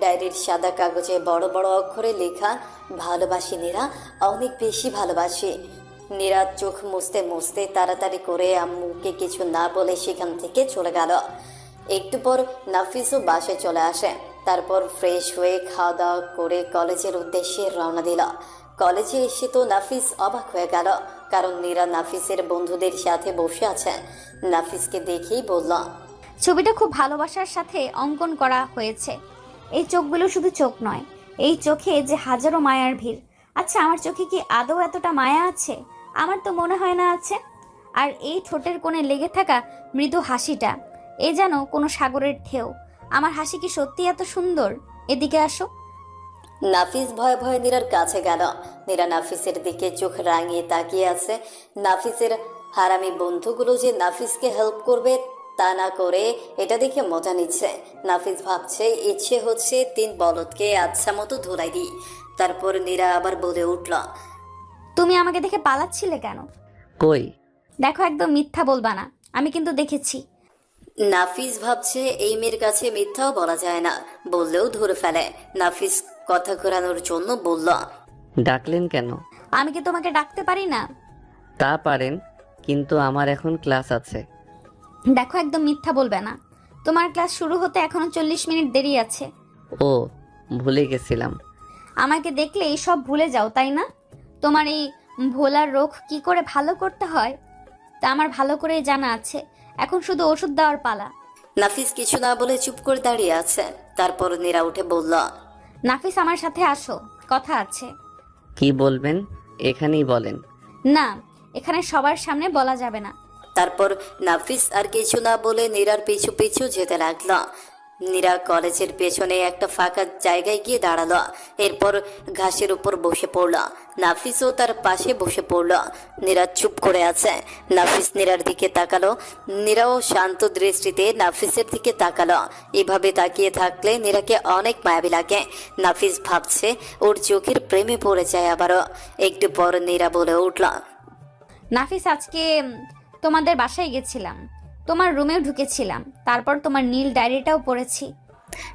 Speaker 1: ডায়েরির সাদা কাগজে বড় বড় অক্ষরে লেখা, ভালোবাসি নীরা, অনেক বেশি ভালোবাসি। নীরা চোখ মুছতে মুছতে তাড়াতাড়ি করে আম্মুকে কিছু না বলে সেখান থেকে চলে গেল। একটু পর নাফিসও বাসায় চলে আসে। তারপর ফ্রেশ হয়ে খাওয়া দাওয়া করে কলেজের উদ্দেশ্যে রওনা দিল। কলেজে এসে তো নাফিস অবাক হয়ে গেল, কারণ নীরা নাফিসের বন্ধুদের সাথে বসে আছে। নাফিসকে দেখেই বলল,
Speaker 5: ছবিটা খুব ভালোবাসার সাথে অঙ্কন করা হয়েছে। এই চোখগুলো শুধু চোখ নয়, এই চোখে যে হাজারো মায়ার ভিড়। আচ্ছা, আমার চোখে কি আদৌ এতটা মায়া আছে? আমার তো মনে হয় না আছে। আর এই ঠোঁটের কোণে লেগে থাকা মৃদু হাসিটা, এ যেন কোনো সাগরের ঢেউ। আমার হাসি কি সত্যি এত সুন্দর? এদিকে আসো।
Speaker 1: নাফিস ভয়ে ভয়ে নীরার কাছে গেল। নীরা নাফিসের দিকে চোখ রাঙিয়ে তাকিয়ে আছে। নাফিসের হারামি বন্ধুগুলো যে নাফিসকে হেল্প করবে তা না করে এটা দেখে মজা নিচ্ছে। নাফিস ভাবছে, ইচ্ছে হচ্ছে 3 বলদকে আচ্ছা মতো ধরাই দিই। তারপর নীরা আবার বলে উঠল,
Speaker 5: তুমি আমাকে দেখে পালাচ্ছিলে কেন?
Speaker 3: কই?
Speaker 5: দেখো, একদম মিথ্যা বলবা না, আমি কিন্তু দেখেছি।
Speaker 1: নাফিস ভাবছে এই মেয়ের কাছে মিথ্যাও বলা যায় না, বললেও ধরে ফেলে। নাফিস কথা ঘোরানোর জন্য বলল,
Speaker 3: ডাকলেন কেন?
Speaker 5: আমি কি তোমাকে ডাকতে পারি না?
Speaker 3: তা পারেন, কিন্তু আমার এখন ক্লাস আছে।
Speaker 5: দেখো, একদম মিথ্যা বলবে না। তোমার ক্লাস শুরু হতে এখনো 40 মিনিট দেরি আছে।
Speaker 3: ও, ভুলে গেছিলাম।
Speaker 5: আমাকে দেখলে এই সব ভুলে যাও, তাই না? তোমার এই ভোলার রোগ কি করে ভালো করতে হয় তা আমার ভালো করেই জানা আছে। এখন শুধু ওষুধ দেওয়ার পালা।
Speaker 1: নাফিস কিছু না বলে চুপ করে দাঁড়িয়ে আছে। তারপর নীরা উঠে বলল,
Speaker 5: নাফিস, আমার সাথে আসো, কথা আছে।
Speaker 3: কি বলবেন এখানেই বলেন।
Speaker 5: না, এখানে সবার সামনে বলা যাবে না।
Speaker 1: তারপর নাফিস আর কিছু না বলে নীরার পিছু পিছু যেতে লাগলো। নীরা কলেজের পেছনে একটা ফাঁকা জায়গায় গিয়ে দাঁড়ালো। এরপর ঘাসের উপর বসে পড়ল। নাফিসও তার পাশে বসে পড়ল। নীরা চুপ করে আছে। নাফিস নীরার দিকে তাকালো। নীরাও শান্ত দৃষ্টিতে নাফিসের দিকে তাকালো। এভাবে তাকিয়ে থাকলে নীরাকে অনেক মায়াবী লাগে। নাফিস ভাবছে ওর চোখের প্রেমে পড়ে যায় আবারও। একটু পর নীরা বলে উঠল,
Speaker 5: নাফিস, আজকে তোমাদের বাসায় গেছিলাম, তোমার রুমেও ঢুকেছিলাম, তারপর তোমার নীল ডায়েরিটাও পড়েছি।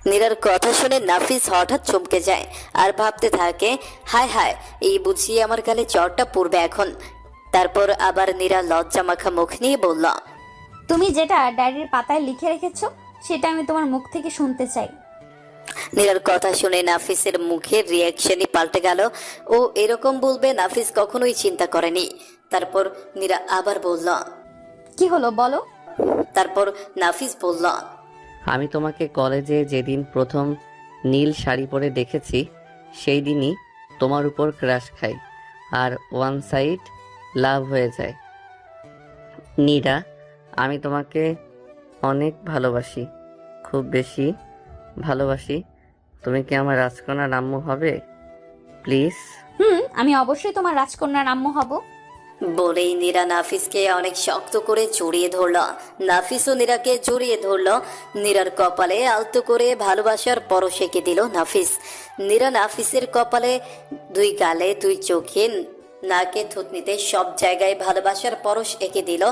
Speaker 1: নীরার কথা শুনে নাফিস হঠাৎ চমকে যায় আর ভাবতে থাকে, হায় হায়, এই বুঝিয়ে আমার গালে চড়টা পড়বে এখন। তারপর আবার নীরা লজ্জা মাখা মুখ নিয়ে বলল,
Speaker 5: তুমি যেটা ডায়েরির পাতায় লিখে রেখেছো সেটা আমি তোমার মুখ থেকে শুনতে চাই।
Speaker 1: নীরার কথা শুনে নাফিসের মুখের রিয়াকশনই পাল্টে গেল। ও এরকম বলবে নাফিস কখনোই চিন্তা করেনি। তারপর নীরা আবার বলল,
Speaker 5: কি হলো বলো?
Speaker 1: তারপর নাফিস বলল,
Speaker 3: আমি তোমাকে কলেজে যেদিন প্রথম নীল শাড়ি পরে দেখেছি সেই দিনই তোমার উপর ক্রাশ খাই আর ওয়ান সাইড লাভ হয়ে যায়। নীরা, আমি তোমাকে অনেক ভালোবাসি, খুব বেশি ভালোবাসি। তুমি কি আমার রাজকন্যার আম্মু হবে প্লিজ?
Speaker 5: আমি অবশ্যই তোমার রাজকন্যার আম্মু হব।
Speaker 1: বলেই নীরা নাফিসকে অনেক শক্ত করে জড়িয়ে ধরল। নাফিসও নীরাকে জড়িয়ে ধরল। নীরার কপালে আলতো করে ভালোবাসার পরশ এঁকে দিল নাফিস। নীরা নাফিসের কপালে, 2 গালে, 2 চোখে, নাকে, থুতনিতে সব জায়গায় ভালোবাসার পরশ এঁকে দিল।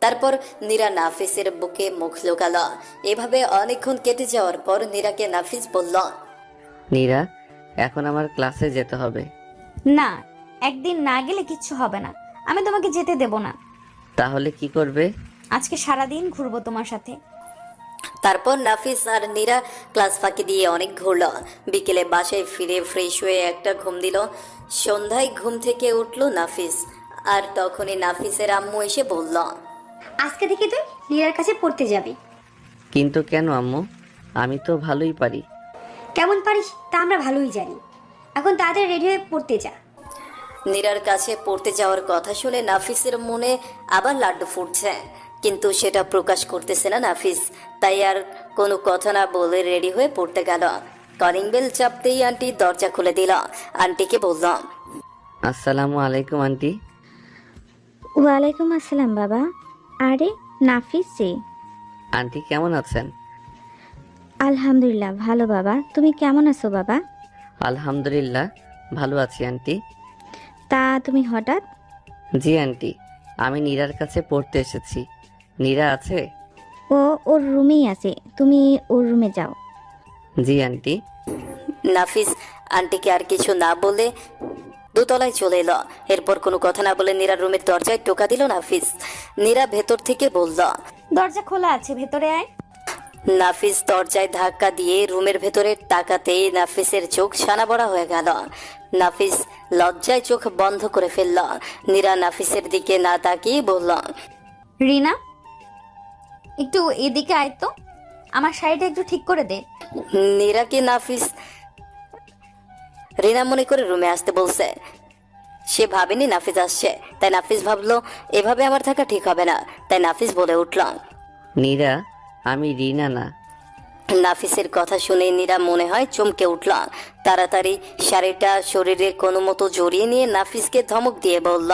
Speaker 1: তারপর নীরা নাফিসের বুকে মুখ লুকাল। এভাবে অনেকক্ষণ কেটে যাওয়ার পর নীরাকে নাফিস বলল,
Speaker 3: নীরা, এখন আমার ক্লাসে যেতে হবে।
Speaker 5: না, একদিন না গেলে কিচ্ছু হবে না, আমি তোমাকে যেতে দেব না।
Speaker 3: তাহলে কি করবে?
Speaker 5: আজকে সারাদিন ঘুরবো তোমার সাথে।
Speaker 1: তারপর নাফিস আর নীরা ক্লাস ফাঁকি দিয়ে অনেক ঘুরল। বিকেলে বাসায় ফিরে ফ্রেশ হয়ে একটা ঘুম দিল। সন্ধ্যায় ঘুম থেকে উঠল নাফিস, আর তখনই নাফিসের আম্মু এসে বলল,
Speaker 6: আজকে থেকে তুই নীরার কাছে পড়তে যাবি।
Speaker 3: কিন্তু কেন আম্মু? আমি তো ভালোই পারি।
Speaker 6: কেমন পারিস তা আমরা ভালোই জানি। এখন তাড়াতাড়ি রেডি হয়ে পড়তে যা।
Speaker 1: নীরার কাছে পড়তে যাওয়ার কথা শুনে নাফিসের মনে আবার লাড্ডু ফুটছে, কিন্তু সেটা প্রকাশ করতেছে না নাফিস। তাই আর কোনো কথা না বলে রেডি হয়ে পড়তে গেল। কলিং বেল চাপতেই আন্টি দরজা খুলে দিল। আন্টিকে বললাম,
Speaker 3: আসসালামু আলাইকুম আন্টি।
Speaker 2: ওয়ালাইকুম আসসালাম বাবা। আরে নাফিস যে।
Speaker 3: আন্টি কেমন আছেন?
Speaker 2: আলহামদুলিল্লাহ ভালো বাবা, তুমি কেমন আছো বাবা?
Speaker 3: আলহামদুলিল্লাহ ভালো আছি আন্টি।
Speaker 2: তা তুমি হঠাৎ?
Speaker 3: জি আন্টি, আমি নীরার কাছে পড়তে এসেছি। নীরা আছে?
Speaker 2: ও ওর রুমেই আছে, তুমি ওর রুমে যাও।
Speaker 3: জি আন্টি।
Speaker 1: নাফিস আন্টিকে আর কিছু না বলে দোতলায় চলে এলো। এরপর কোনো কথা না বলে নীরার রুমের দরজায় টোকা দিল নাফিস। নীরা ভেতর থেকে বলল,
Speaker 5: দরজা খোলা আছে, ভেতরে আয়।
Speaker 1: নাফিস দরজায় ধাক্কা দিয়ে রুমের ভেতরে তাকাতেই নাফিসের চোখ ছানা বড়া হয়ে গেল। নাফিস লজ্জায় চোখ বন্ধ করে ফেলল। নীরা নাফিসের দিকে না তাকিয়ে বলল,
Speaker 5: রিনা, একটু এদিকে আয় তো, আমার শাড়িটা একটু ঠিক করে দে।
Speaker 1: নীরাকে নাফিস রিনা মনে করে রুমে আসতে বলছে। সে ভাবেনি নাফিস আসছে, তাই নাফিস ভাবলো এভাবে আমার থাকা ঠিক হবে না। তাই নাফিস বলে উঠল,
Speaker 3: নীরা, আমি রিনা না।
Speaker 1: নাফিসের কথা শুনে নীরা মনে হয় চমকে উঠল। তাড়াতাড়ি শাড়িটা শরীরে কোনো মতো জড়িয়ে নিয়ে নাফিসকে ধমক দিয়ে বলল,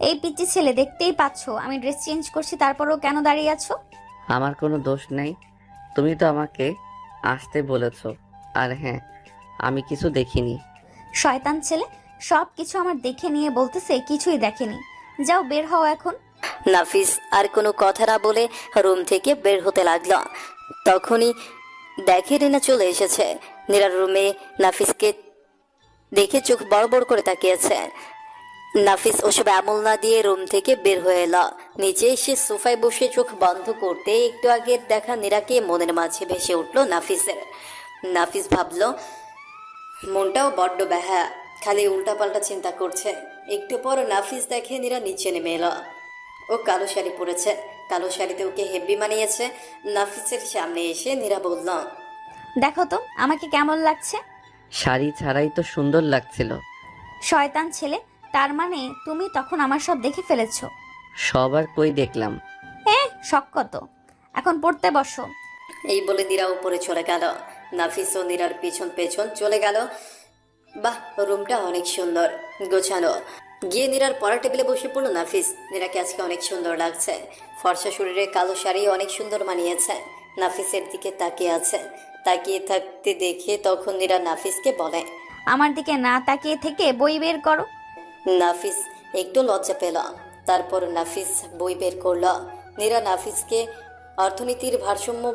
Speaker 5: এই পিচ্চি ছেলে, দেখতেই পাচ্ছো আমি ড্রেস চেঞ্জ করছি, তারপরেও কেন দাঁড়িয়ে আছো?
Speaker 3: আমার কোনো দোষ নেই, তুমি তো আমাকে আসতে বলেছো। আর হ্যাঁ, আমি কিছু দেখিনি।
Speaker 5: শয়তান ছেলে, সব কিছু আমার দেখে নিয়ে বলতেছে কিছুই দেখেনি। যাও বের হও এখন।
Speaker 1: নাফিস আর কোনো কথা না বলে রুম থেকে বের হতে লাগলো। তখনই দেখে রিনা চলে এসেছে। নীরার রুমে নাফিসকে দেখে চোখ বড় বড় করে তাকিয়েছে। নাফিস ওসব আমল না দিয়ে রুম থেকে বের হয়ে এলো। নিচে এসে সোফায় বসে চোখ বন্ধ করতে একটু আগে দেখা নীরাকে মনের মাঝে ভেসে উঠল নাফিসের। নাফিস ভাবলো মনটাও বড্ড ব্যাহা, খালি উল্টাপাল্টা চিন্তা করছে। একটু পর নাফিস দেখে নীরা নিচে নেমে এলো। ও কালো শাড়ি পরেছে, কালো শাড়িতে ওকে হেব্বি মানিয়েছে। নাফিসের সামনে এসে নীরা বলল,
Speaker 5: দেখো তো আমাকে কেমন লাগছে।
Speaker 3: শাড়ি ছাড়াই তো সুন্দর লাগছিল।
Speaker 5: শয়তান ছেলে, তার মানে তুমি তখন আমার সব দেখে ফেলেছো?
Speaker 3: সবার কই দেখলাম।
Speaker 5: শখ কত। এখন পড়তে বসো।
Speaker 1: এই বলে নীরা উপরে চলে গেল। নাফিস ও নীরার পেছন পেছন চলে গেল। বাহ, রুমটা অনেক সুন্দর, গোছানো। গিয়ে নীরার পড়ার টেবিলে বসে পড়লো নাফিস। নীরাকে আজকে অনেক সুন্দর লাগছে। ফর্সা শরীরে কালো শাড়ি অনেক সুন্দর মানিয়েছে। নাফিসের দিকে তাকিয়ে আছে। তাকিয়ে থাকতে দেখে তখন নীরা নাফিসকে বলে,
Speaker 5: আমার দিকে না তাকিয়ে থেকে বই বের করো।
Speaker 1: নাফিস একটু লজ্জা পেল। তারপর নাফিস বই বের করল। নীরা নাফিসকে অর্থনীতির ভারসাম্য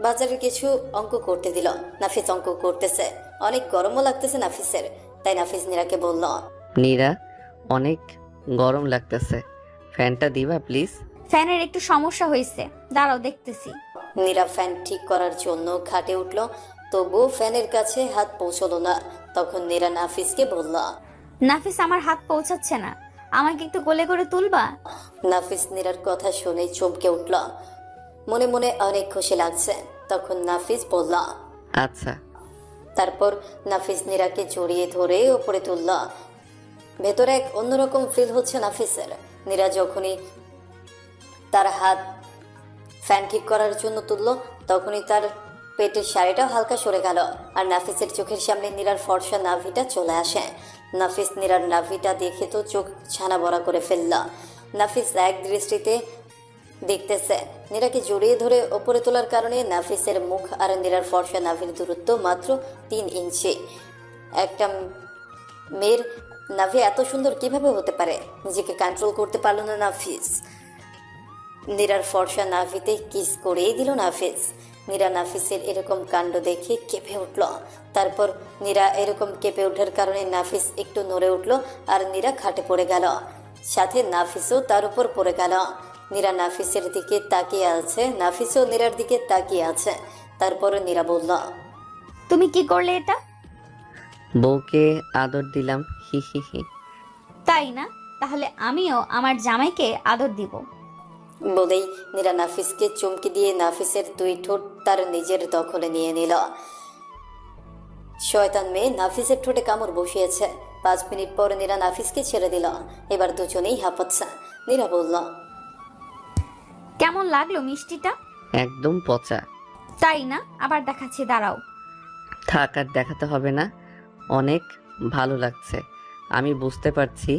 Speaker 1: বাজারের কিছু অঙ্ক করতে দিল। নাফিস অঙ্ক করতেছে, অনেক গরমও লাগতেছে নাফিসের। তাই নাফিস নীরাকে বলল,
Speaker 3: নীরা, অনেক গরম লাগতেছে, ফ্যানটা দিবা প্লিজ?
Speaker 5: ফ্যানের একটু সমস্যা হয়েছে, দাঁড়াও দেখতেছি।
Speaker 1: নীরা ফ্যান ঠিক করার জন্য খাটে উঠল, তবুও ফ্যানের কাছে হাত পৌঁছলো না। তখন নীরা নাফিসকে বলল,
Speaker 5: নাফিস, আমার হাত পৌঁছাচ্ছে না, আমাকে একটু কোলে করে তুলবা?
Speaker 1: নাফিস নীরার কথা শুনে চমকে উঠল। মনে মনে অনেক খুশি লাগছে। তখন নাফিস বলল,
Speaker 3: আচ্ছা।
Speaker 1: তারপর নাফিস নীরাকে জড়িয়ে ধরে ওপরে তুলল। ভেতরে এক অন্যরকম ফিল হচ্ছে নাফিসের। নীরা যখনই তার হাত ফ্যান ঠিক করার জন্য তুলল, তখনই তার পেটের শাড়িটাও হালকা সরে গেল। আর নাফিসের চোখের সামনে নীরার ফর্সা নাভিটা চলে আসে। নাফিস নীরার নাভিটা দেখে তো চোখ ছানা বড়া করে ফেলল। নাফিস এক দৃষ্টিতে দেখতেছে। নীরাকে জড়িয়ে ধরে ওপরে তোলার কারণে নাফিসের মুখ আর নীরার ফর্সা নাভির দূরত্ব মাত্র 3 ইঞ্চি। একটা মেয়ের নাভি এত সুন্দর কিভাবে হতে পারে? নিজেকে কন্ট্রোল করতে পারল না নাফিস। নীরার ফর্সা নাভিতে কিস করেই দিল নাফিস। নীরা নাফিসের এরকম কাণ্ড দেখে কেঁপে উঠল। তারপর নীরা এরকম কেঁপে ওঠার কারণে নাফিস একটু নড়ে উঠল আর নীরা খাটে পড়ে গেল। সাথে নাফিসও তার উপর পড়ে গেল। নীরা নাফিসের দিকে তাকিয়ে আছে, নাফিসও নীরার দিকে তাকিয়ে আছে। তারপরে নীরা বলল,
Speaker 5: তুমি কি করলে এটা?
Speaker 3: বউকে আদর দিলাম, হি হি হি।
Speaker 5: তাই না? তাহলে আমিও আমার জামাইকে আদর দিব।
Speaker 1: বলেই নীরা নাফিসকে চুমকি দিয়ে নাফিসের দুই ঠোঁট তার নিজের দখলে নিয়ে নিল। শয়তান মেয়ে নাফিসের ঠোঁটে কামড় বসিয়েছে। 5 মিনিট পর নীরা নাফিসকে ছেড়ে দিল। এবার দুজনেই হাঁপাচ্ছে। নীরা বলল,
Speaker 5: কেমন লাগলো মিষ্টিটা?
Speaker 3: একদম পচা।
Speaker 5: তাই না? আবার দেখাচ্ছি, দাঁড়াও।
Speaker 3: থাক, আর দেখাতে হবে না, অনেক ভালো লাগছে। আমি বুঝতে পারছি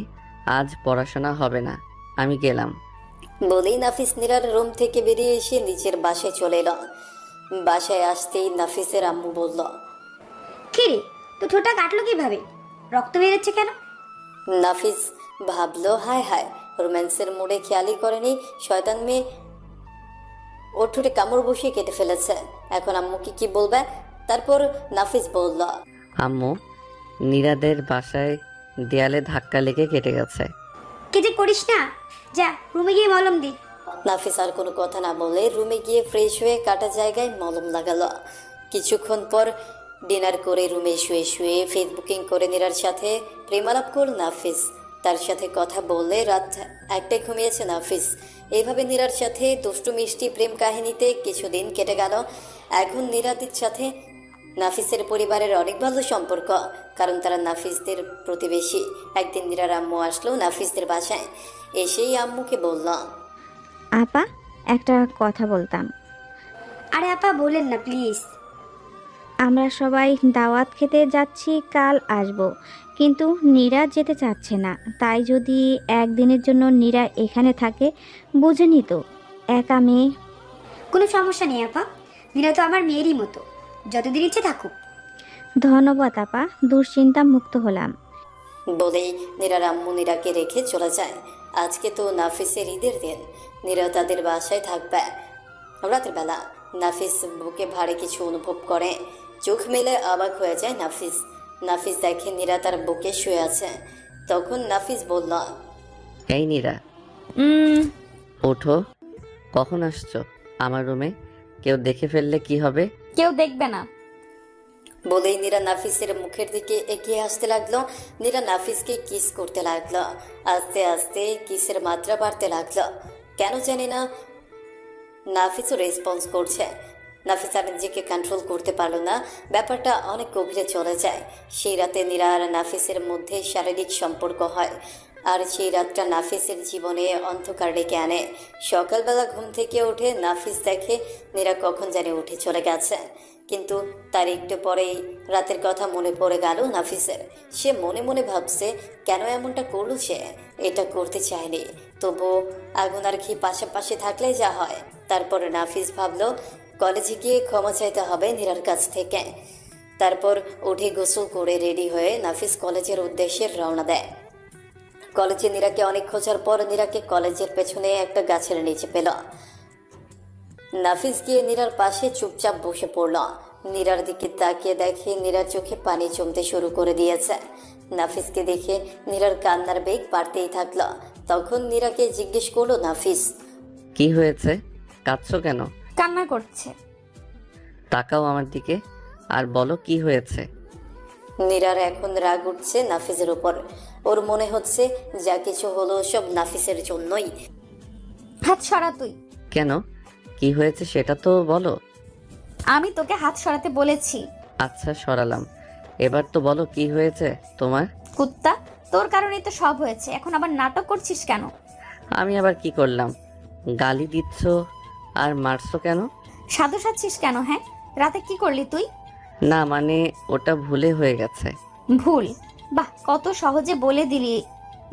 Speaker 3: আজ পড়াশোনা হবে না, আমি গেলাম।
Speaker 1: বলেই নাফিস নীরার রুম থেকে বেরিয়ে এসে নিজের বাসায় চলে এলো। বাসায় আসতেই নাফিসের আম্মু বলল,
Speaker 6: কি রে, তো ঠোঁটটা কাটলো কিভাবে? রক্ত বেরোচ্ছে কেন?
Speaker 1: নাফিস ভাবলো, হায় হায়, রোম্যান্সের মুডে খেয়ালই করেনি শয়তান মেয়ে ওর ঠোঁটে কামড় বসিয়ে কেটে ফেলেছে। এখন আম্মুকে কি বলবে? তারপর নাফিস বলল,
Speaker 3: আম্মু, নীরাদের বাসায় দেয়ালে ধাক্কা লেগে কেটে গেছে।
Speaker 6: কি যে করিস না, যা রুমে গিয়ে মলম দি।
Speaker 1: নাফিস আর কোনো কথা না বলে রুমে গিয়ে ফ্রেশ হয়ে কাটা জায়গায় মলম লাগালো। কিছুক্ষণ পর ডিনার করে রুমে শুয়ে শুয়ে ফেসবুকিং করে নীরার সাথে প্রেমালাপ করল নাফিস। তার সাথে কথা বলে রাত 1টায় ঘুমিয়েছে নাফিস। এইভাবে নীরার সাথে দুষ্টু মিষ্টি প্রেম কাহিনীতে কিছুদিন কেটে গেল। এখন নীরাদের সাথে নাফিসের পরিবারের অনেক ভালো সম্পর্ক, কারণ তারা নাফিসদের প্রতিবেশী। একদিন নীরার আম্মু আসলো নাফিসদের বাসায়। এসেই আম্মুকে বলল,
Speaker 9: আপা, একটা কথা বলতাম।
Speaker 6: আরে আপা বলেন না প্লিজ।
Speaker 9: আমরা সবাই দাওয়াত খেতে যাচ্ছি, কাল আসব, কিন্তু নীরা যেতে চাচ্ছে না। তাই যদি একদিনের জন্য নীরা এখানে থাকে, বুঝেনি তো, একা মেয়ে।
Speaker 6: কোনো সমস্যা নেই আপা, মীরা তো আমার মেয়েরই মতো, যতদিন ইচ্ছে থাকুক।
Speaker 9: ধন্যবাদ আপা, দুশ্চিন্তা মুক্ত হলাম।
Speaker 1: বলেই নীরার আম্মু নীরাকে রেখে চলে যায়। আজকে তো নাফিসের ঈদের দিন, নীরা তাদের বাসায় থাকবে। রাতের বেলা নাফিস বুকে ভারী কিছু অনুভব করে। চোখ মেলে অবাক হয়ে যায় নাফিস। নাফিস দেখে নীরা তার বুকে শুয়ে আছে। তখন নাফিস বলল,
Speaker 3: এই নীরা, ওঠো। কখন আসছো আমার রুমে? কেউ দেখে ফেললে কি হবে?
Speaker 5: কেউ দেখবে না।
Speaker 1: বলেই নীরা নাফিসের মুখের দিকে এগিয়ে আসতে লাগলো। নীরা নাফিসকে কিস করতে লাগলো। আস্তে আস্তে কিসের মাত্রা বাড়তে লাগলো। কেন জানি না নাফিসও রেসপন্স করছে। নাফিস আর নিজেকে কন্ট্রোল করতে পারলো না। ব্যাপারটা অনেক গভীরে চলে যায়। সেই রাতে নীরা আর নাফিসের মধ্যে শারীরিক সম্পর্ক হয়। আর সেই রাতটা নাফিসের জীবনে অন্ধকার ডেকে আনে। সকালবেলা ঘুম থেকে উঠে নাফিস দেখে নীরা কখন জানি উঠে চলে গেছে। কিন্তু তার একটু পরেই রাতের কথা মনে পড়ে গেল নাফিসের। সে মনে মনে ভাবছে, কেন এমনটা করলো সে? এটা করতে চায়নি, তবু আগুন আর ঘি পাশাপাশি থাকলে যা হয়। তারপরে নাফিস ভাবলো কলেজে গিয়ে ক্ষমা চাইতে হবে নীরার কাছ থেকে। তারপর উঠে গোসল করে রেডি হয়ে নাফিস কলেজের উদ্দেশ্যে রওনা দেয়। কলেজে নীরাকে অনেক খোঁজার পর নীরাকে কলেজের পেছনে একটা গাছের নিচে পেল। নাফিস গিয়ে নীরার পাশে চুপচাপ বসে পড়ল। নীরার দিকে তাকিয়ে দেখে নীরার চোখে পানি জমতে শুরু করে দিয়েছে। নাফিসকে দেখে নীরার কান্নার বেগ বাড়তেই থাকলো। তখন নীরাকে জিজ্ঞেস করলো নাফিস,
Speaker 3: কি হয়েছে? কাঁদছো কেন?
Speaker 5: কান্না করছে।
Speaker 3: তাকাও আমার দিকে আর বলো কি হয়েছে।
Speaker 1: নীরার এখন রাগ উঠছে নাফিসের উপর। ওর মনে হচ্ছে যা কিছু হলো সব নাফিসের জন্যই।
Speaker 5: হাত সরা তুই।
Speaker 3: কেন, কি হয়েছে সেটা তো বলো।
Speaker 5: আমি তোকে হাত সরাতে বলেছি।
Speaker 3: আচ্ছা, সরালাম। এবার তো বলো কি হয়েছে তোমার।
Speaker 5: কুত্তা, তোর কারণেই তো সব হয়েছে। এখন আবার নাটক করছিস কেন?
Speaker 3: আমি আবার কি করলাম? গালি দিচ্ছ আর মারছো কেন?
Speaker 5: সাধু সাচ্ছিস কেন? হ্যাঁ, রাতে কি করলি তুই?
Speaker 3: না মানে ওটা ভুলে হয়ে গেছে।
Speaker 5: ভুল? বাহ, কত সহজে বলে দিলি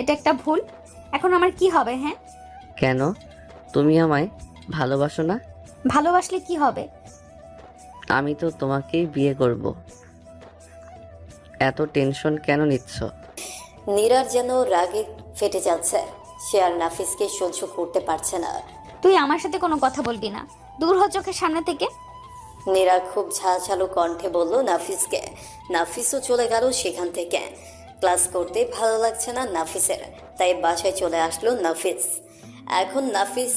Speaker 5: এটা একটা ভুল। এখন আমার কি হবে? হ্যাঁ,
Speaker 3: কেন, তুমি আমায় ভালোবাসো না?
Speaker 5: ভালোবাসলে কি হবে?
Speaker 3: আমি তো তোমাকেই বিয়ে করব। এত টেনশন কেন নিচ্ছ?
Speaker 1: নীরার যেন রাগে ফেটে যাচ্ছে। সে আর নাফিসকে সহ্য করতে পারছে না।
Speaker 5: তুই আমার সাথে কোনো কথা বলবি না, দূর হ চোখের সামনে থেকে।
Speaker 1: নীরা খুব ঝাঁঝালো কণ্ঠে বলল নাফিসকে। নাফিসও চলে গেল সেখান থেকে। ক্লাস করতে ভালো লাগছে না নাফিসের, তাই বাসায় চলে আসলো নাফিস। এখন নাফিস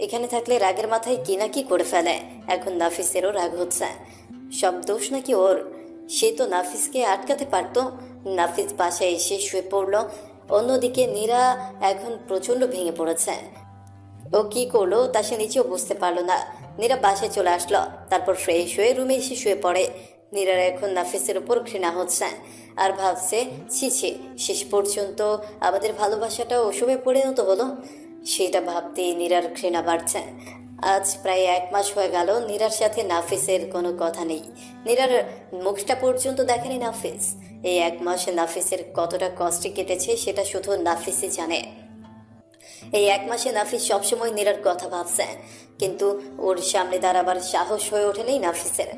Speaker 1: এখানে থাকলে রাগের মাথায় কি না কি করে ফেলে। এখন নাফিসেরও রাগ হচ্ছে। সব দোষ নাকি ওর? সে তো নাফিসকে আটকাতে পারতো। নাফিস বাসায় এসে শুয়ে পড়লো। অন্যদিকে নীরা এখন প্রচন্ড ভেঙে পড়েছে। ও কি করলো তা সে নিজেও বুঝতে পারলো না। নীরা বাসায় চলে আসলো, তারপর ফ্রেশ হয়ে রুমে এসে শুয়ে পড়ে। নীরার এখন নাফিসের উপর ঘৃণা হচ্ছে আর ভাবছে, ছি ছি, শেষ পর্যন্ত আমাদের ভালোবাসাটা ওসবে পরিণত হলো। সেটা ভাবতেই নীরার ঘৃণা বাড়ছে। আজ প্রায় 1 মাস হয়ে গেল নীরার সাথে নাফিসের কোনো কথা নেই। নীরার মুখটা পর্যন্ত দেখেনি নাফিস। এই 1 মাসে নাফিসের কতটা কষ্টে কেটেছে সেটা শুধু নাফিসই জানে। এই 1 মাসে নাফিস সবসময় নীরার কথা ভাবছে, কিন্তু ওর সামনে দাঁড়াবার সাহস হয়ে ওঠেনি নাফিসের।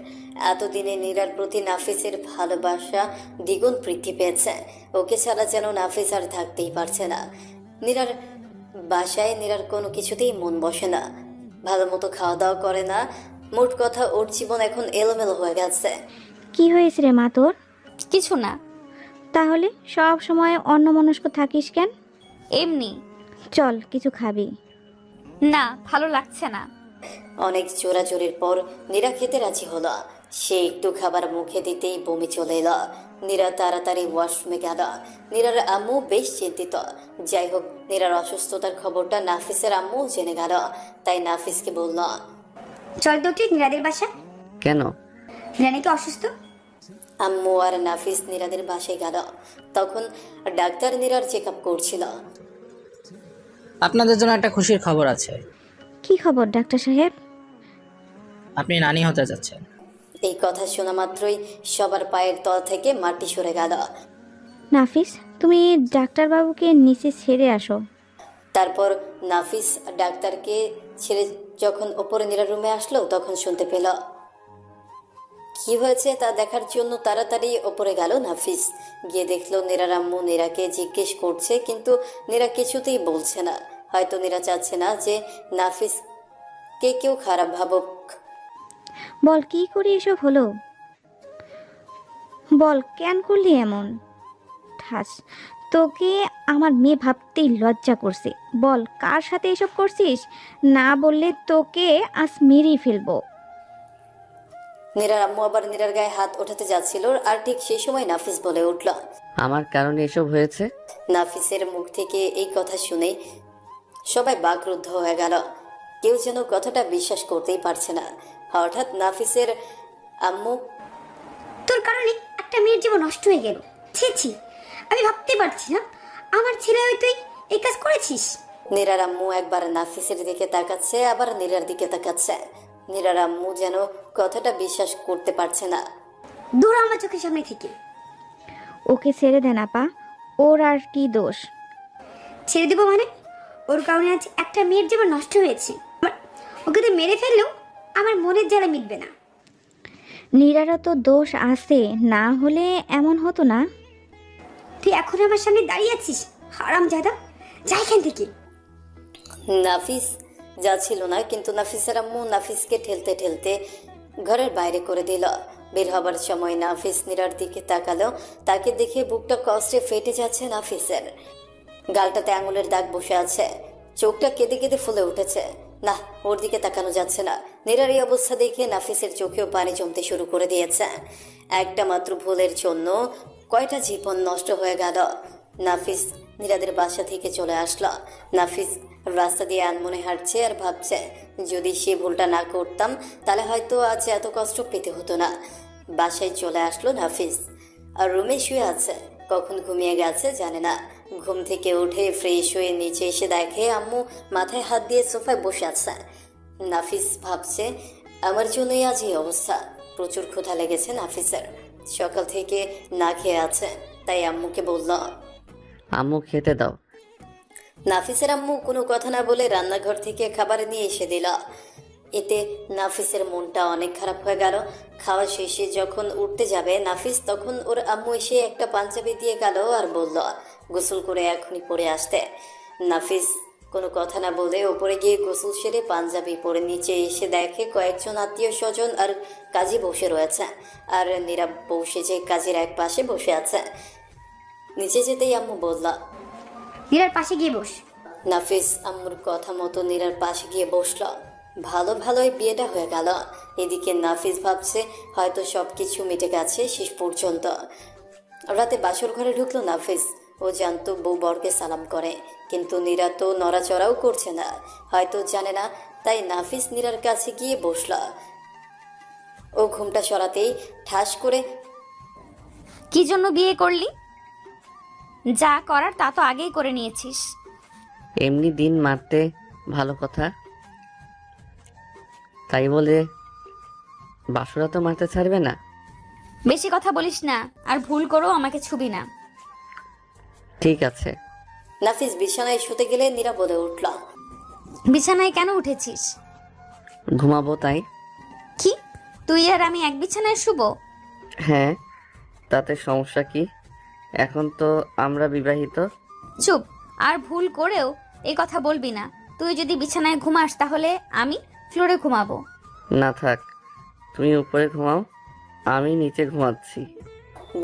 Speaker 1: এতদিনে নীরার প্রতি নাফিসের ভালোবাসা দ্বিগুণ বৃদ্ধি পেয়েছে। ওকে ছাড়া যেন নাফিস আর থাকতেই পারছে না। নীরার বাসায় নীরার কোনো কিছুতেই মন বসে না, ভালো মতো খাওয়া দাওয়া করে না। মোট কথা ওর জীবন এখন এলোমেলো হয়ে গেছে।
Speaker 9: কি হয়েছে রে মা তোর?
Speaker 5: কিছু না,
Speaker 9: তাহলে সব সময় অন্যমনস্ক থাকিস কেন?
Speaker 5: এমনি।
Speaker 9: চল কিছু খাবি।
Speaker 5: না, ভালো লাগছে না।
Speaker 1: অনেক জোরাজোরির পর নীরা খেতে রাজি হলো। সে একটু খাবার মুখে দিতেই বমি চলে এলো। নীরা তাড়াতাড়ি ওয়াশরুমে গেল। নীরার আম্মু বেশ চিন্তিত। যাই হোক, নীরার অসুস্থতার খবরটা নাফিসের আম্মু জেনে গেল। তাই নাফিসকে বলল,
Speaker 6: চল তো ঠিক নীরাদের বাসা।
Speaker 3: কেন?
Speaker 6: নীরা নাকি অসুস্থ।
Speaker 1: আম্মু আর নাফিস নীরাদের বাসায় গেল। তখন ডাক্তার নীরার চেক আপ করছিল।
Speaker 4: আপনাদের জন্য একটা খুশির খবর আছে।
Speaker 9: কি খবর ডাক্তার সাহেব?
Speaker 4: আপনি নানি হতে যাচ্ছেন।
Speaker 1: এই কথা শোনা মাত্রই সবার পায়ের তল থেকে মাটি সরে গেল।
Speaker 9: নাফিস, তুমি ডাক্তারবাবুকে নিচে ছেড়ে আসো।
Speaker 1: তারপর নাফিস ডাক্তারকে ছেড়ে যখন ওপরে নীরার রুমে আসলো, তখন শুনতে পেল। কি হয়েছে তা দেখার জন্য তাড়াতাড়ি ওপরে গেল নাফিস। গিয়ে দেখলো নীরার আম্মু নীরাকে জিজ্ঞেস করছে, কিন্তু নীরা কিছুতেই বলছে না। হয়তো নীরা চাচ্ছে না যে নাফিসকে কেউ খারাপ ভাবুক।
Speaker 9: বল কি করে এসব হলো? বল কেন করলি এমন? ঠাস, তোকে আমার মেয়ে ভাবতেই লজ্জা করছে। বল কার সাথে এসব করছিস? না বললে তোকে আজ মেরেই ফেলবো।
Speaker 1: নীরার আম্মু আবার নীরার গায়ে হাত ওঠাতে যাচ্ছিল, আর ঠিক সেই সময় নাফিস বলে উঠল।
Speaker 3: আমার কারণে এসব হয়েছে?
Speaker 1: নাফিসের মুখ থেকে এই কথা শুনে সবাই বাকরুদ্ধ হয়ে গেল। কেউ যেন কথাটা বিশ্বাস করতেই পারছে না। হঠাৎ নাফিসের আম্মু,
Speaker 6: তোর কারণে একটা মেয়ের জীবন নষ্ট হয়ে গেল। ছি ছি, আমি ভাবতে পারছি না আমার ছেলে হয়ে তুই এই কাজ করেছিস।
Speaker 1: নীরার আম্মু একবার নাফিসের দিকে তাকাচ্ছে, আবার নীরার দিকে তাকাচ্ছে। নীরার আম্মু যেন কথাটা বিশ্বাস করতে পারছে না।
Speaker 6: দূর আমার চোখের সামনে থেকে।
Speaker 9: ওকে ছেড়ে দেন আপা, ওর আর কি দোষ?
Speaker 6: ছেড়ে দেবো মানে? ওর কারণে আজ একটা মেয়ের জীবন নষ্ট হয়েছে। ওকে তো মেরে ফেললেও আমার মনের জ্বালা মিটবে না।
Speaker 9: নীরারও তো দোষ আছে, না হলে এমন হতো না।
Speaker 6: তুই এখন আমার সামনে দাঁড়িয়ে আছিস হারাম জাদা, যা এখান থেকে।
Speaker 1: নাফিস যাচ্ছিল না, কিন্তু নাফিসের আম্মু নাফিসকে ঠেলতে ঠেলতে ঘরের বাইরে করে দিল। বের হবার সময় নাফিস নীরার দিকে তাকালো। তাকে দেখে বুকটা কষ্টে ফেটে যাচ্ছে নাফিসের। গালটাতে আঙুলের দাগ বসে আছে, চোখটা কেঁদে কেঁদে ফুলে উঠেছে। না, ওর দিকে তাকানো যাচ্ছে না। নীরার এই অবস্থা দেখে নাফিসের চোখেও পানি জমতে শুরু করে দিয়েছে। একটা মাত্র ভুলের জন্য কয়টা জীবন নষ্ট হয়ে গেল। নাফিস নীরাদের বাসা থেকে চলে আসলো। নাফিস রাস্তা দিয়ে আনমনে হাঁটছে আর ভাবছে, যদি সে ভুলটা না করতাম তাহলে হয়তো আজ এত কষ্ট পেতে হতো না। বাসায় চলে আসলো নাফিস, আর রুমে শুয়ে আছে। কখন ঘুমিয়ে গেছে জানে না। ঘুম থেকে উঠে ফ্রেশ হয়ে নিচে এসে দেখে আম্মু মাথায় হাত দিয়ে সোফায় বসে আছে। নাফিস ভাবছে, আমার জন্যই আজ এই অবস্থা। প্রচুর ক্ষুধা লেগেছে নাফিসের, সকাল থেকে না খেয়ে আছে। তাই আম্মুকে বলল,
Speaker 3: আম্মু খেতে দাও।
Speaker 1: নাফিসের আম্মু কোনো কথা না বলে রান্নাঘর থেকে খাবার নিয়ে এসে দিল। এতে নাফিসের মনটা অনেক খারাপ হয়ে গেল। খাওয়া শেষে যখন উঠতে যাবে নাফিস, তখন ওর আম্মু এসে একটা পাঞ্জাবি দিয়ে গেল আর বলল গোসল করে এখনই পরে আসতে। নাফিস কোনো কথা না বলে ওপরে গিয়ে গোসল সেরে পাঞ্জাবি পরে নিচে এসে দেখে কয়েকজন আত্মীয় স্বজন আর কাজী বসে রয়েছে, আর নীরা বসে যে কাজের এক পাশে বসে আছে। নিচে যেতেই আম্মু বলল,
Speaker 6: নীরার পাশে গিয়ে বস।
Speaker 1: নাফিস আম্মুর কথা মতো নীরার পাশে গিয়ে বসল। ভালো ভালোই বিয়েটা হয়ে গেল। এদিকে নাফিস ভাবছে হয়তো সবকিছু মিটে গেছে শেষ পর্যন্ত। রাতে বাসর ঘরে ঢুকলো নাফিস। ও জানতো বউ বরকে সালাম করে, কিন্তু নীরা তো নড়াচড়াও করছে না, হয়তো জানে না। তাই নাফিস নীরার কাছে গিয়ে বসল। ও ঘুমটা সরাতেই ঠাস করে,
Speaker 5: কি জন্য বিয়ে করলি? যা করার তা তো আগেই করে নিয়েছিস।
Speaker 3: এমনি দিন মারতে ভালো কথা, তাই বলে বাসুরা তো মারতে ছাড়বে না।
Speaker 5: বেশি কথা বলিস না, আর ভুল করো আমাকে ছুবি না।
Speaker 3: ঠিক আছে।
Speaker 1: নাফিস বিছানায় শুতে গেলে নীরা বলে উঠল,
Speaker 5: বিছানায় কেন উঠেছিস?
Speaker 3: ঘুমাবো তাই।
Speaker 5: কি, তুই আর আমি এক বিছানায় শুবো?
Speaker 3: হ্যাঁ, তাতে সমস্যা কি? এখন তো আমরা বিবাহিত।
Speaker 5: চুপ, আর ভুল করেও এই কথা বলবি না। তুই যদি বিছানায় ঘুমাস তাহলে আমি ফ্লোরে ঘুমাবো।
Speaker 3: না থাক, তুমি উপরে ঘুমাও, আমি নিচে ঘুমাচ্ছি।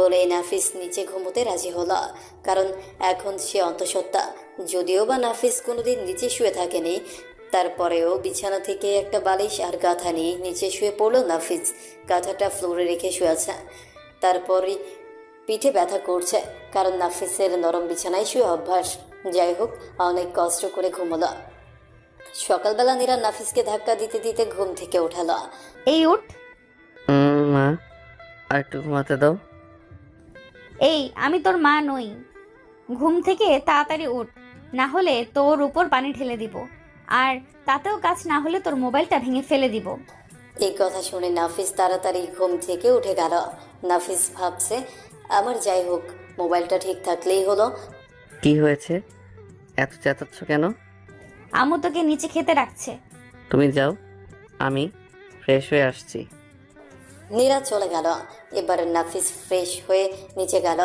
Speaker 1: বলে নাফিস নিচে ঘুমোতে রাজি হলো। কারণ এখন সে অন্তঃসত্ত্বা। যদিও বা নাফিস কোনোদিন নিচে শুয়ে থাকেনি, তারপরেও বিছানা থেকে একটা বালিশ আর গাঁথা নিয়ে নিচে শুয়ে পড়লো নাফিস। গাঁথাটা ফ্লোরে রেখে শুয়েছে। তারপরই পিঠে ব্যথা করছে, কারণ নাফিসের নরম বিছানায় শুয়ে অভ্যাস। যাই হোক, অনেক কষ্ট করে ঘুমোলো। সকালবেলা নীরা নাফিসকে ধাক্কা দিতে দিতে ঘুম থেকে উঠালো।
Speaker 5: এই উঠ।
Speaker 3: মা, আর একটু ঘুমাতে দাও।
Speaker 5: এই, আমি তোর মা নই। ঘুম থেকে তাড়াতাড়ি উঠ, না হলে তোর উপর পানি ঢেলে দিব, আর তাতেও কাজ না হলে তোর মোবাইলটা ভেঙে ফেলে দিব।
Speaker 1: এই কথা শুনে নাফিস তাড়াতাড়ি ঘুম থেকে উঠে গেল। নাফিস ভাবছে, আমার যাই হোক, মোবাইলটা ঠিক থাকলেই হলো।
Speaker 3: কি হয়েছে, এত চেঁচাচ্ছ কেন?
Speaker 5: আম্মু তোকে নিচে খেতে রাখছে।
Speaker 3: তুমি যাও, আমি ফ্রেশ হয়ে আসছি।
Speaker 1: নীরা চলে গেল। এবার নাফিস ফ্রেশ হয়ে নিচে গেল।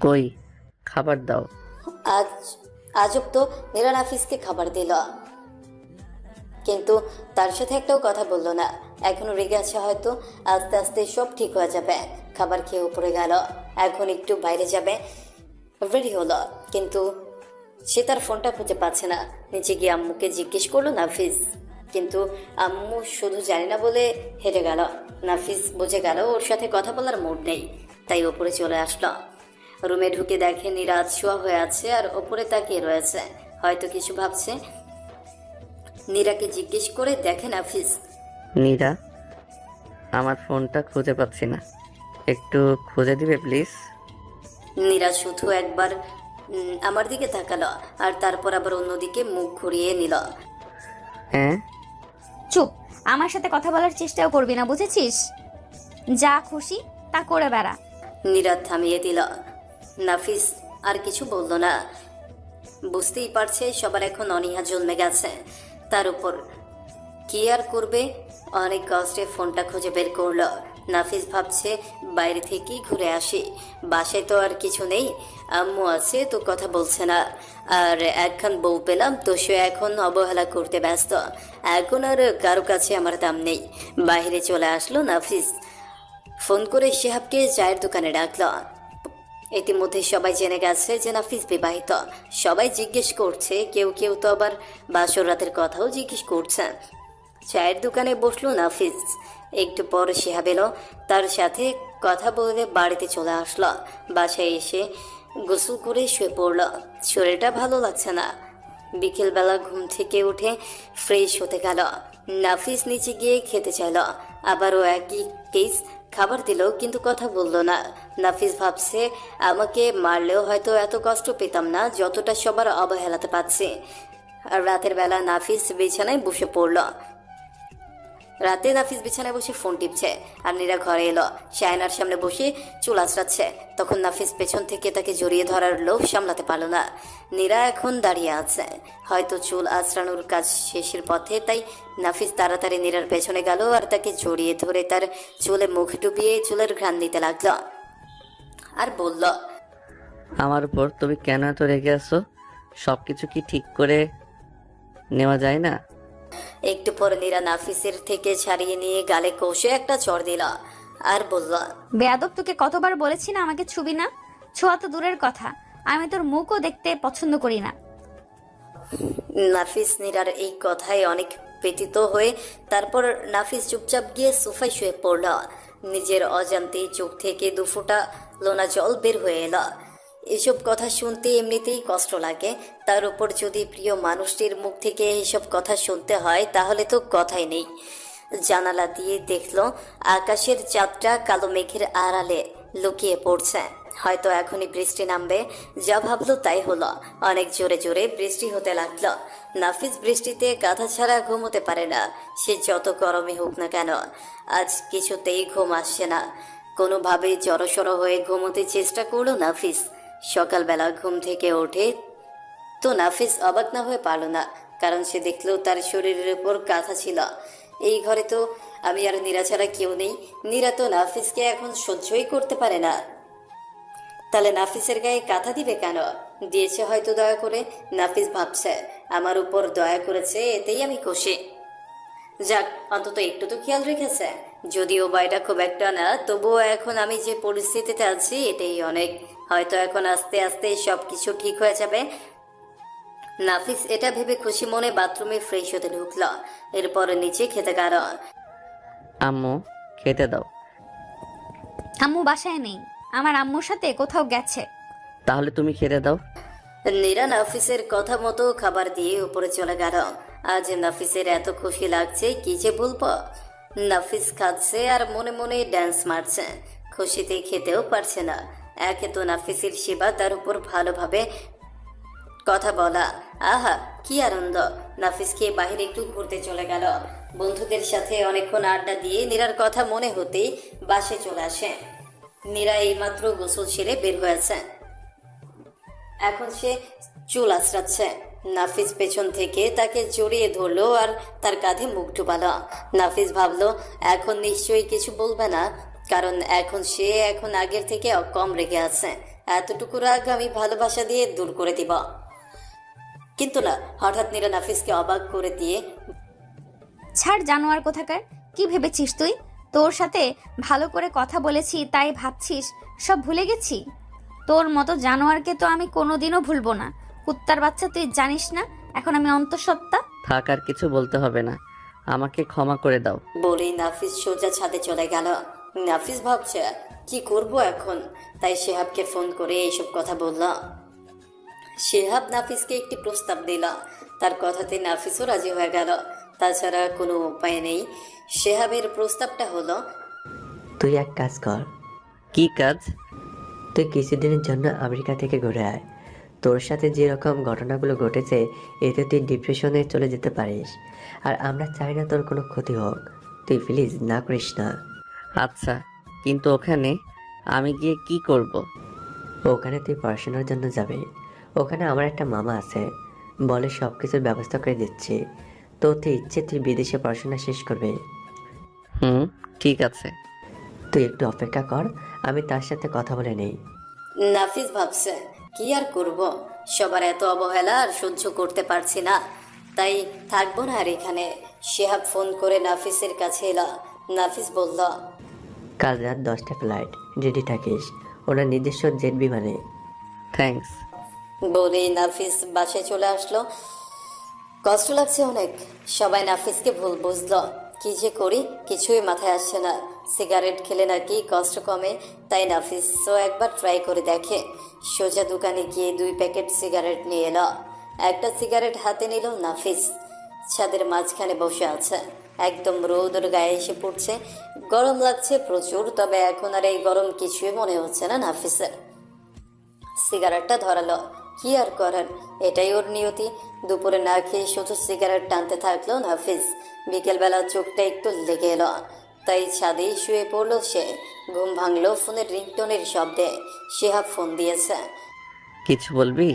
Speaker 3: কই, খাবার দাও।
Speaker 1: আজব তো, নীরা নাফিসকে খাবার দিল, কিন্তু তার সাথে একটাও কথা বললো না। এখনো রেগে আছে হয়তো। আস্তে আস্তে সব ঠিক হয়ে যাবে। খাবার খেয়ে উপরে গেল। এখন একটু বাইরে যাবে, রেডি হলো, কিন্তু সে তার ফোনটা খুঁজে পাচ্ছে না। নিচে গিয়ে আম্মুকে জিজ্ঞেস করলো নাফিস, কিন্তু আম্মু শুধু জানে না বলে হেঁটে গেল। নাফিস বুঝে গেল ওর সাথে কথা বলার মুড নেই, তাই ওপরে চলে আসলো। রুমে ঢুকে দেখে নীরাজ শোয়া হয়ে আছে আর ওপরে তাকিয়ে রয়েছে, হয়তো কিছু ভাবছে। নীরাকে জিজ্ঞেস করে দেখে নাফিস,
Speaker 3: নীরা, আমার ফোনটা খুঁজে পাচ্ছি না, একটু খুঁজে দিবে প্লিজ?
Speaker 1: নীরা শুধু একবার আমার দিকে তাকালো, আর তারপর আবার অন্যদিকে মুখ ঘুরিয়ে নিল।
Speaker 3: হ্যাঁ।
Speaker 5: চুপ, আমার সাথে কথা বলার চেষ্টাও করবি না, বুঝেছিস? যা খুশি তা করে বেড়া।
Speaker 1: নীরা থামিয়ে দিল। নাফিস আর কিছু বলল না। বুঝতেই পারছে সবার এখন অনীহা জন্মে গেছে। তার উপর কি আর করবে, অনেক কষ্টে ফোনটা খুঁজে বের করলো। নাফিস ভাবছে বাইরে থেকেই ঘুরে আসি, বাসায় তো আর কিছু নেই, আম্মু আছে তো কথা বলছে না, আর একখান বউ পেলাম তো সে এখন অবহেলা করতে ব্যস্ত। এখন আর কারো কাছে আমার দাম নেই। বাইরে চলে আসলো নাফিস। ফোন করে শিহাবকে চায়ের দোকানে ডাকলো। ইতিমধ্যে সবাই জেনে গেছে যে নাফিস বিবাহিত। সবাই জিজ্ঞেস করছে, কেউ কেউ তো আবার বাসর রাতের কথাও জিজ্ঞেস করছে। চায়ের দোকানে বসলো নাফিস। একটু পর শিহাব এলো, তার সাথে কথা বলে বাড়িতে চলে আসলো। বাসায় এসে গোসল করে শুয়ে পড়ল। শরীরটা ভালো লাগছে না। বিকেলবেলা ঘুম থেকে উঠে ফ্রেশ হতে গেল। নাফিস নিচে গিয়ে খেতে চাইল। আবারও একই কেস, খাবার দিল কিন্তু কথা বললো না। নাফিস ভাবছে, আমাকে মারলেও হয়তো এত কষ্ট পেতাম না যতটা সবার অবহেলাতে পাচ্ছি। আর রাতের বেলা নাফিস বিছানায় বসে পড়ল। রাতে নাফিস বিছানায় বসে ফোন টিপছে, আর নীরা ঘরে এলো। শায়নার সামনে বসে চুল আঁচড়াচ্ছে। তখন নাফিস পেছন থেকে তাকে জড়িয়ে ধরার লোভ সামলাতে পারল না। নীরা এখন দাঁড়িয়ে আছে, হয়তো চুল আঁচড়ানোর কাজ শেষের পথে। তাই নাফিস তাড়াতাড়ি নীরার পেছনে গেল আর তাকে জড়িয়ে ধরে তার চুলে মুখ ডুবিয়ে চুলের ঘ্রাণ দিতে লাগলো, আর বলল,
Speaker 3: আমার উপর তুমি কেন এত রেগে আছো? সব কিছু কি ঠিক করে নেওয়া যায় না?
Speaker 1: একটু পরে নীরা নাফিসের থেকে ছাড়িয়ে নিয়ে গালে কষে একটা চড় দিল, আর বলল,
Speaker 5: বেয়াদব, তোকে কতবার বলেছি না আমাকে ছুবি না? ছোঁয়া তো দূরের কথা, আমি তোর মুখও দেখতে পছন্দ করি না।
Speaker 1: নাফিস নীরার এই কথায় অনেক ব্যতীত হয়ে তারপর নাফিস চুপচাপ গিয়ে সোফায় শুয়ে পড়ল। নিজের অজান্তেই চোখ থেকে দুফোঁটা লোনা জল বের হয়ে এলো। এসব কথা শুনতে এমনিতেই কষ্ট লাগে, তার উপর যদি প্রিয় মানুষটির মুখ থেকে এসব কথা শুনতে হয় তাহলে তো কথাই নেই। জানালা দিয়ে দেখলো আকাশের চাঁদটা কালো মেঘের আড়ালে লুকিয়ে পড়ছে। হয়তো এখনই বৃষ্টি নামবে, যা ভাবলো তাই হলো। অনেক জোরে জোরে বৃষ্টি হতে লাগলো। নাফিস বৃষ্টিতে কাঁথা ছাড়া ঘুমোতে পারে না, সে যত গরমই হোক না কেন। আজ কিছুতেই ঘুম আসছে না। কোনোভাবে জড়সড় হয়ে ঘুমোতে চেষ্টা করলো নাফিস। সকালবেলা ঘুম থেকে ওঠে তো নাফিস অবাক না হয়ে পারল না, কারণ সে দেখলো তার শরীরের উপর কাঁথা ছিল। এই ঘরে তো আমি আর নীরা ছাড়া কেউ নেই। নীরা তো নাফিসকে এখন সহ্যই করতে পারে না। তাহলে নাফিসের গায়ে কাঁথা দিবে কেন? দিয়েছে হয়তো দয়া করে। নাফিস ভাবছে আমার উপর দয়া করেছে, এতেই আমি খুশি। যাক, অন্তত একটু তো খেয়াল রেখেছে। যদিও বাড়িটা খুব একটা না, তবুও এখন আমি যে পরিস্থিতিতে আছি এটাই অনেক। হয়তো এখন আস্তে আস্তে সবকিছু ঠিক হয়ে যাবে। নাফিস এটা ভেবে খুশি মনে বাথরুমে ফ্রেশ হতে ঢুকল। এরপর নিচে খেতে গেল।
Speaker 3: আম্মু খেতে দাও।
Speaker 5: আম্মু বাসায় নেই, আমার আম্মুর সাথে কোথাও গেছে।
Speaker 3: তাহলে তুমি খেতে দাও।
Speaker 1: নীরা নাফিসের কথা মতো খাবার দিয়ে উপরে চলে গেল। আজ নাফিসের এত খুশি লাগছে কি যে বলবো। নাফিস খাচ্ছে আর মনে মনে ড্যান্স মারছে, খুশিতে খেতেও পারছে না। একে তো নাফিসের সেবা, তার উপর ভালোভাবে কথা বলা। আহা কি আনন্দ। নাফিস খেয়ে বাহিরে একটু ঘুরতে চলে গেল। বন্ধুদের সাথে অনেকক্ষণ আড্ডা দিয়ে নীরার কথা মনে হতেই বাসে চলে আসে। নীরা এইমাত্র গোসল সেরে বের হয়েছে, এখন সে চুল আঁচড়াচ্ছে। নাফিস পেছন থেকে তাকে জড়িয়ে ধরলো আর তার কাঁধে মুখ ডুবালো। নাফিস ভাবলো এখন নিশ্চয়ই কিছু বলবে না, কারণ এখন আগের থেকে কম রেগে আছে। এতটুকু রাগ আমি ভালোবাসা দিয়ে দূর করে দিব। কিন্তু না, হঠাৎ নীরা নাফিসকে অবাক করে দিয়ে
Speaker 5: ছাড় জানোয়ার কোথাকার, কি ভেবেছিস তুই? তোর সাথে ভালো করে কথা বলেছি তাই ভাবছিস সব ভুলে গেছি? তোর মতো জানোয়ারকে তো আমি কোনোদিনও ভুলবো না। কুত্তার বাচ্চা, তুই জানিস না এখন আমি অন্তঃসত্ত্বা?
Speaker 3: থাক, আর কিছু বলতে হবে না, আমাকে ক্ষমা করে দাও।
Speaker 1: বলেই নাফিস সোজা ছাদে চলে গেল। নাফিস ভাবছে কি করব এখন, তাই শেহাবকে ফোন করে এইসব কথা বলল। শেহাব নাফিসকে একটি প্রস্তাব দিল, তার কথাতে নাফিসও রাজি হয়ে গেল। তাছাড়া কোনো উপায় নেই। শেহাবের প্রস্তাবটা হলো,
Speaker 8: তুই এক কাজ কর,
Speaker 3: কি কাজ?
Speaker 8: তুই কিছুদিনের জন্য আমেরিকা থেকে ঘুরে আয়। তোর সাথে যেরকম ঘটনাগুলো ঘটেছে এতে তুই ডিপ্রেশনে চলে যেতে পারিস। আর আমরা চাই না তোর কোনো ক্ষতি হোক, তুই প্লিজ না করিস না।
Speaker 3: আচ্ছা, কিন্তু ওখানে আমি গিয়ে কি করব?
Speaker 8: ওখানে তুই পড়াশোনার জন্য যাবি। ওখানে আমার একটা মামা আছে, বলে সব কিছুর ব্যবস্থা করে দিচ্ছি। তো তুই ইচ্ছে তুই বিদেশে পড়াশোনা শেষ করবি।
Speaker 3: হুম, ঠিক আছে।
Speaker 8: তুই একটু অপেক্ষা কর, আমি তার সাথে কথা বলে নেই।
Speaker 1: নাফিস ভাবছে কি আর করব, সবার এত অবহেলা আর সহ্য করতে পারছি না, তাই থাকবো না আর এখানে। শেহাব ফোন করে নাফিসের কাছে এলো। নাফিস বলল,
Speaker 8: কাল রাত 10টা ফ্লাইট, রেডি থাকিস। ওনার নিজস্ব জেট বিমানে।
Speaker 3: থ্যাঙ্কস।
Speaker 1: বলেই নাফিস বাসায় চলে আসলো। কষ্ট লাগছে অনেক। সবাই নাফিসকে ভুল বুঝলো। কি যে করি কিছুই মাথায় আসছে না। সিগারেট খেলে নাকি কষ্ট কমে, তাই নাফিসও একবার ট্রাই করে দেখে। সোজা দোকানে গিয়ে 2 প্যাকেট সিগারেট নিয়ে এলো। একটা সিগারেট হাতে নিল নাফিস। ছাদের মাঝখানে বসে আছে, একদম রোদ ওর গায়ে এসে পড়ছে। গরম লাগছে প্রচুর, তবে এখন আর এই গরম কিছুই মনে হচ্ছে না নাফিসের। সিগারেটটা ধরালো, কি আর করার, এটাই ওর নিয়তি। দুপুরে না খেয়ে শুধু সিগারেট টানতে থাকলো নাফিস। বিকেলবেলা চোখটা একটু লেগে এলো, তাই ছাদেই শুয়ে পড়লো সে। ঘুম ভাঙলো ফোনের রিংটোনের শব্দে। শেহাব ফোন দিয়েছে।
Speaker 3: কিছু বলবি?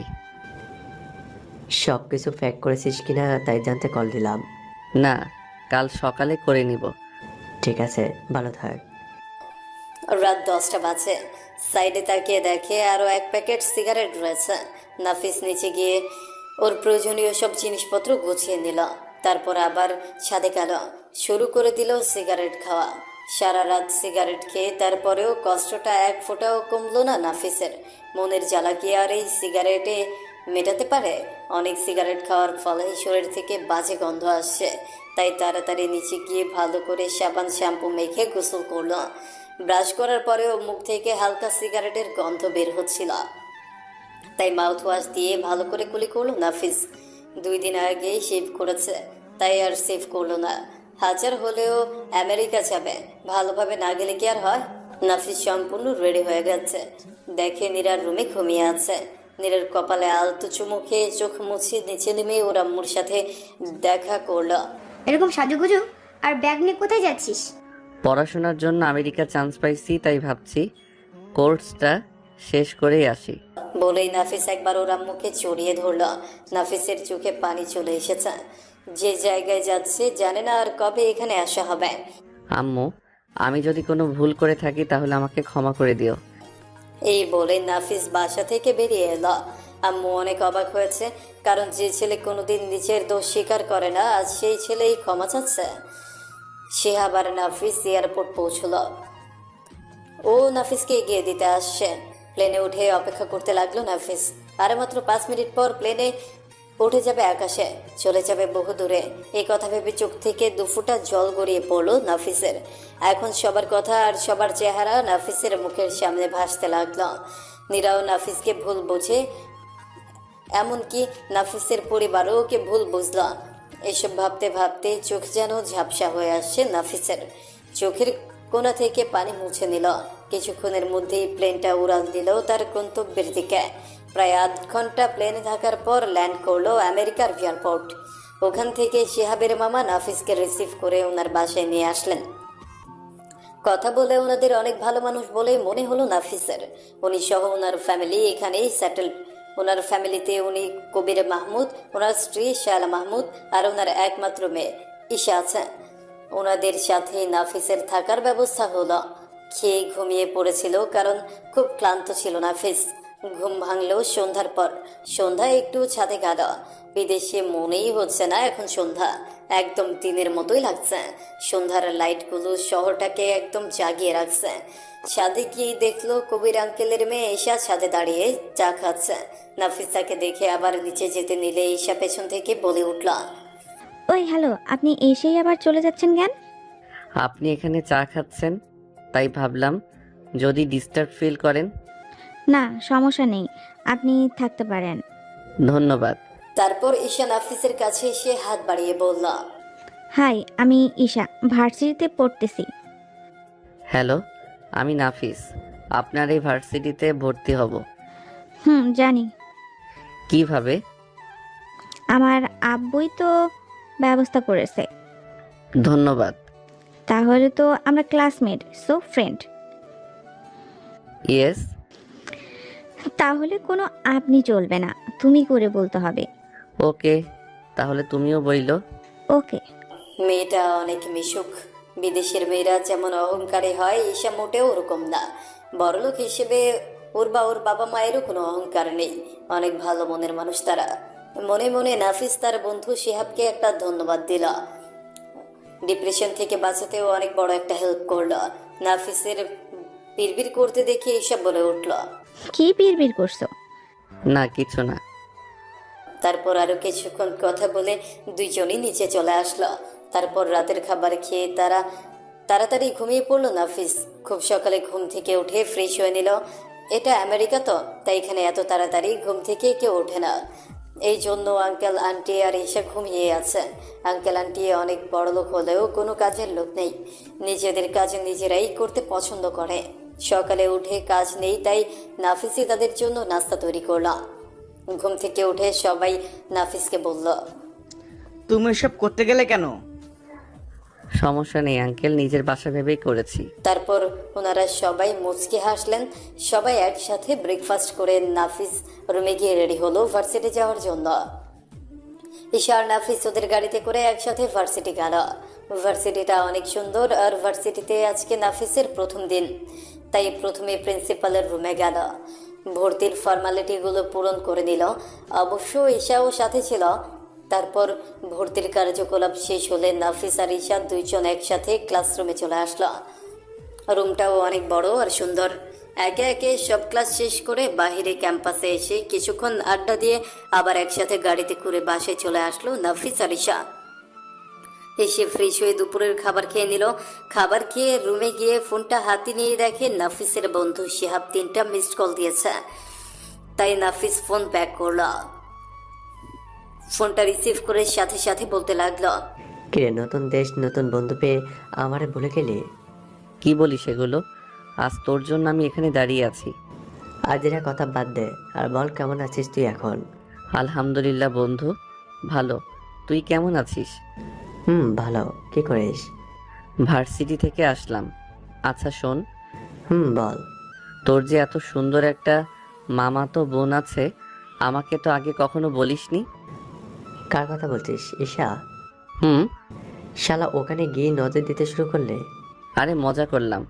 Speaker 8: সব কিছু প্যাক করেছিস কিনা তাই জানতে কল দিলাম।
Speaker 3: না, কাল সকালে করে নিব।
Speaker 8: ঠিক আছে, ভালো থাক।
Speaker 1: রাত 10টা বাজে। সাইডে তাকিয়ে দেখে আরো 1 প্যাকেট সিগারেট রয়েছে। নাফিস নিচে গিয়ে ওর প্রয়োজনীয় সব জিনিসপত্র গুছিয়ে নিল। তারপর আবার ছাদে গেল, শুরু করে দিল সিগারেট খাওয়া। সারা রাত সিগারেট খেয়ে তারপরেও কষ্টটা এক ফোঁটাও কমলো না নাফিসের। মনের জ্বালা কি আর এই সিগারেটে মেটাতে পারে? অনেক সিগারেট খাওয়ার ফলে শরীর থেকে বাজে গন্ধ আসছে, তাই তাড়াতাড়ি নিচে গিয়ে ভালো করে সাবান শ্যাম্পু মেখে গোসল করলো। ব্রাশ করার পরেও মুখ থেকে হালকা সিগারেটের গন্ধ বের হচ্ছিল, তাই মাউথ ওয়াশ দিয়ে ভালো করে কুলি করলো নাফিস। 2 দিন আগেই শেভ করেছে, তাই আর সেভ করলো না। হাজার হলেও আমেরিকা যাবে, ভালোভাবে না গেলে কি আর হয়? নাফিস সম্পূর্ণ রেডি হয়ে গেছে, দেখে নীরার রুমে ঘুমিয়ে আছে। নীরার কপালে আলতো চুমু খেয়ে চোখ মুছে নিচে নেমে ওর আম্মুর সাথে দেখা করলো।
Speaker 6: এরকম সাজুগুজু আর ব্যাগ নিয়ে কোথায় যাচ্ছিস?
Speaker 3: পড়াশোনার জন্য আমেরিকা চান্স পাইছি, তাই ভাবছি কোর্সটা শেষ করেই আসি।
Speaker 1: বলেই নাফিস একবার ওর আম্মুকে জড়িয়ে ধরল। নাফিসের চোখে পানি চলে এসেছে, যে জায়গায় যাচ্ছে জানে না আর কবে এখানে আসা হবে।
Speaker 3: আম্মু, আমি যদি কোনো ভুল করে থাকি তাহলে আমাকে ক্ষমা করে দিও।
Speaker 1: এই বলে নাফিস বাসা থেকে বেরিয়ে এলো। আম্মু অনেক অবাক হয়েছে, কারণ যে ছেলে কোনোদিন নিজের দোষ স্বীকার করে না, আজ সেই ছেলেই ক্ষমা চাচ্ছে। সে আবার নাফিস এয়ারপোর্ট পৌঁছল। ও নাফিসকে এগিয়ে দিতে আসছে। প্লেনে উঠে অপেক্ষা করতে লাগলো নাফিস। আর মাত্র 5 মিনিট পর প্লেনে উঠে যাবে আকাশে, চলে যাবে বহু দূরে। এই কথা ভেবে চোখ থেকে 2 ফোঁটা জল গড়িয়ে পড়লো নাফিসের। এখন সবার কথা আর সবার চেহারা নাফিসের মুখের সামনে ভাসতে লাগলো। নীরাও নাফিসকে ভুল বোঝে, এমনকি নাফিসের পরিবারও ওকে ভুল বুঝল। এসব ভাবতে ভাবতে চোখ যেন ঝাপসা হয়ে আসছে নাফিসের। চোখের কোণা থেকে পানি মুছে নিল। কিছুক্ষণের মধ্যেই প্লেনটা উড়াল দিল তার গন্তব্যের দিকে। প্রায় আধ ঘন্টা প্লেনে থাকার পর ল্যান্ড করলো আমেরিকার এয়ারপোর্ট। ওখান থেকে শিহাবের মামা নাফিসকে রিসিভ করে ওনার বাসায় নিয়ে আসলেন। কথা বলে ওনাদের অনেক ভালো মানুষ বলে মনে হলো নাফিসের। উনি সহ ওনার ফ্যামিলি এখানেই সেটেলড। ওনার ফ্যামিলিতে উনি কবির মাহমুদ, ওনার স্ত্রী শায়লা মাহমুদ আর ওনার একমাত্র মেয়ে ঈশা আছে। ওনাদের সাথে নাফিসের থাকার ব্যবস্থা হলো। খেয়ে ঘুমিয়ে পড়েছিল, কারণ খুব ক্লান্ত ছিল নাফিস। ঘুম ভাঙলো সন্ধ্যার পর। সন্ধ্যা একটু ছাদে গেল। বিদেশে মনেই হচ্ছে না এখন সন্ধ্যা, একদম দিনের মতোই লাগছে। সন্ধ্যার লাইটগুলো শহরটাকে একদম জাগিয়ে রাখছে। ছাদে গিয়ে দেখলো কবির আঙ্কেলের মেয়ে ঈশা ছাদে দাঁড়িয়ে চা খাচ্ছে। নাফিস তাকে দেখে আবার নিচে যেতে নিলে ঈশা পেছন থেকে বলে উঠল,
Speaker 9: ওই হ্যালো, আপনি এসেই আবার চলে যাচ্ছেন কেন?
Speaker 3: আপনি এখানে চা খাচ্ছেন, তাই ভাবলাম যদি ডিস্টার্ব ফিল করেন।
Speaker 9: না, সমস্যা নেই, আপনি থাকতে পারেন।
Speaker 3: ধন্যবাদ।
Speaker 1: তারপর ঈশা নাফিসের কাছে এসে হাত বাড়িয়ে বলল,
Speaker 9: হাই, আমি ঈশা, ভার্সিটিতে পড়তেছি।
Speaker 3: হ্যালো, আমি নাফিস, আপনার এই ভার্সিটিতে ভর্তি হব।
Speaker 9: জানি।
Speaker 3: কিভাবে?
Speaker 9: আমার আব্বুই তো ব্যবস্থা করেছে।
Speaker 3: ধন্যবাদ।
Speaker 9: তাহলে তো আমরা ক্লাসমেট, সো ফ্রেন্ড।
Speaker 3: ইয়েস।
Speaker 9: তাহলে কোনো আপনি চলবে না, তুমি করে বলতে হবে।
Speaker 3: ওকে, তাহলে তুমিও বইলো।
Speaker 9: ওকে।
Speaker 1: মেয়েটা অনেক মিশুক। বিদেশের মেয়েরা যেমন অহংকারী হয়, ঈশা মোটেও ওরকম না। বড়লোক হিসেবে ওর বা ওর বাবা মায়েরও কোনো অহংকার নেই। অনেক ভালো মনের মানুষ তারা। মনে মনে নাফিস তার বন্ধু শিহাবকে একটা ধন্যবাদ দিল। ডিপ্রেশন থেকে বাঁচাতেও অনেক বড় একটা হেল্প করলো। নাফিসের বিড়বিড় করতে দেখে ঈশা বলে উঠল,
Speaker 9: কি বিড়বিড় করছো?
Speaker 3: না, কিছু না।
Speaker 1: তারপর আরো কিছুক্ষণ কথা বলে দুইজনই নিচে চলে আসলো। তারপর রাতের খাবার খেয়ে তারা তাড়াতাড়ি ঘুমিয়ে পড়লো নাফিস। খুব সকালে ঘুম থেকে উঠে ফ্রেশ হয়ে নিল। এটা আমেরিকা তো, তাই এখানে এত তাড়াতাড়ি ঘুম থেকে কেউ ওঠে না। এই জন্য আঙ্কেল আন্টি আর ঈশা ঘুমিয়ে আছে। আঙ্কেল আন্টি অনেক বড় লোক হলেও কোনো কাজের লোক নেই। নিজেদের কাজ নিজেরাই করতে পছন্দ করে। সকালে উঠে কাজ নেই, তাই নাফিসই তাদের জন্য নাস্তা তৈরি করলাম। ঘুম থেকে উঠে সবাই নাফিসকে বলল,
Speaker 7: তুমি এসব করতে গেলে কেন?
Speaker 3: সমস্যা নেই আঙ্কেল, নিজের বাসা ভেবেই করেছি।
Speaker 1: তারপর ওনারা সবাই মুচকি হাসলেন। সবাই একসাথে ব্রেকফাস্ট করে নাফিস রুমে গিয়ে রেডি হলো ভার্সিটি যাওয়ার জন্য। ঈশা আর নাফিস ওদের গাড়িতে করে একসাথে ভার্সিটি গেল। ভার্সিটিটা অনেক সুন্দর, আর ভার্সিটিতে আজকে নাফিসের প্রথম দিন, তাই প্রথমে প্রিন্সিপালের রুমে গেল। ভর্তির ফর্মালিটিগুলো পূরণ করে নিল। অবশ্য ঈশাও সাথে ছিল। তারপর ভর্তির কার্যকলাপ শেষ হলে নাফিস আর ঈশা দুইজন একসাথে ক্লাসরুমে চলে আসলো। রুমটাও অনেক বড় আর সুন্দর। একে একে সব ক্লাস শেষ করে বাইরে ক্যাম্পাসে এসে কিছুক্ষণ আড্ডা দিয়ে আবার একসাথে গাড়িতে করে বাসায় চলে আসলো নাফিস আর ঈশা। এসে ফ্রেশ হয়ে দুপুরের খাবার খেয়ে নিল। খাবার খেয়ে রুমে গিয়ে ফোনটা হাতে নিয়ে দেখে নাফিসের বন্ধু শিহাব 3টা মিসড কল দিয়েছে। তাই নাফিস ফোন ব্যাক করল। ফোনটা রিসিভ করে সাথে সাথে বলতে লাগলো,
Speaker 8: কিরে, নতুন দেশ নতুন বন্ধু পেয়ে আমারে ভুলে গেলি?
Speaker 3: কি বলি সেগুলো? আজ তোর জন্য আমি এখানে দাঁড়িয়ে আছি।
Speaker 8: আজ এরা কথা বাদ দে আর বল, কেমন আছিস তুই এখন?
Speaker 3: আলহামদুলিল্লাহ বন্ধু, ভালো। তুই কেমন আছিস?
Speaker 8: ভালো। কি করিস?
Speaker 3: ভার্সিটি থেকে আসলাম। আচ্ছা শোন,
Speaker 8: বল।
Speaker 3: তোর যে এত সুন্দর একটা মামাতো বোন আছে, আমাকে তো আগে কখনো বলিসনি।
Speaker 8: কার কথা বলছিস? ঈশা?
Speaker 3: হুম।
Speaker 8: শালা ওখানে গিয়ে নজর দিতে শুরু করলে?
Speaker 3: আরে মজা করলাম।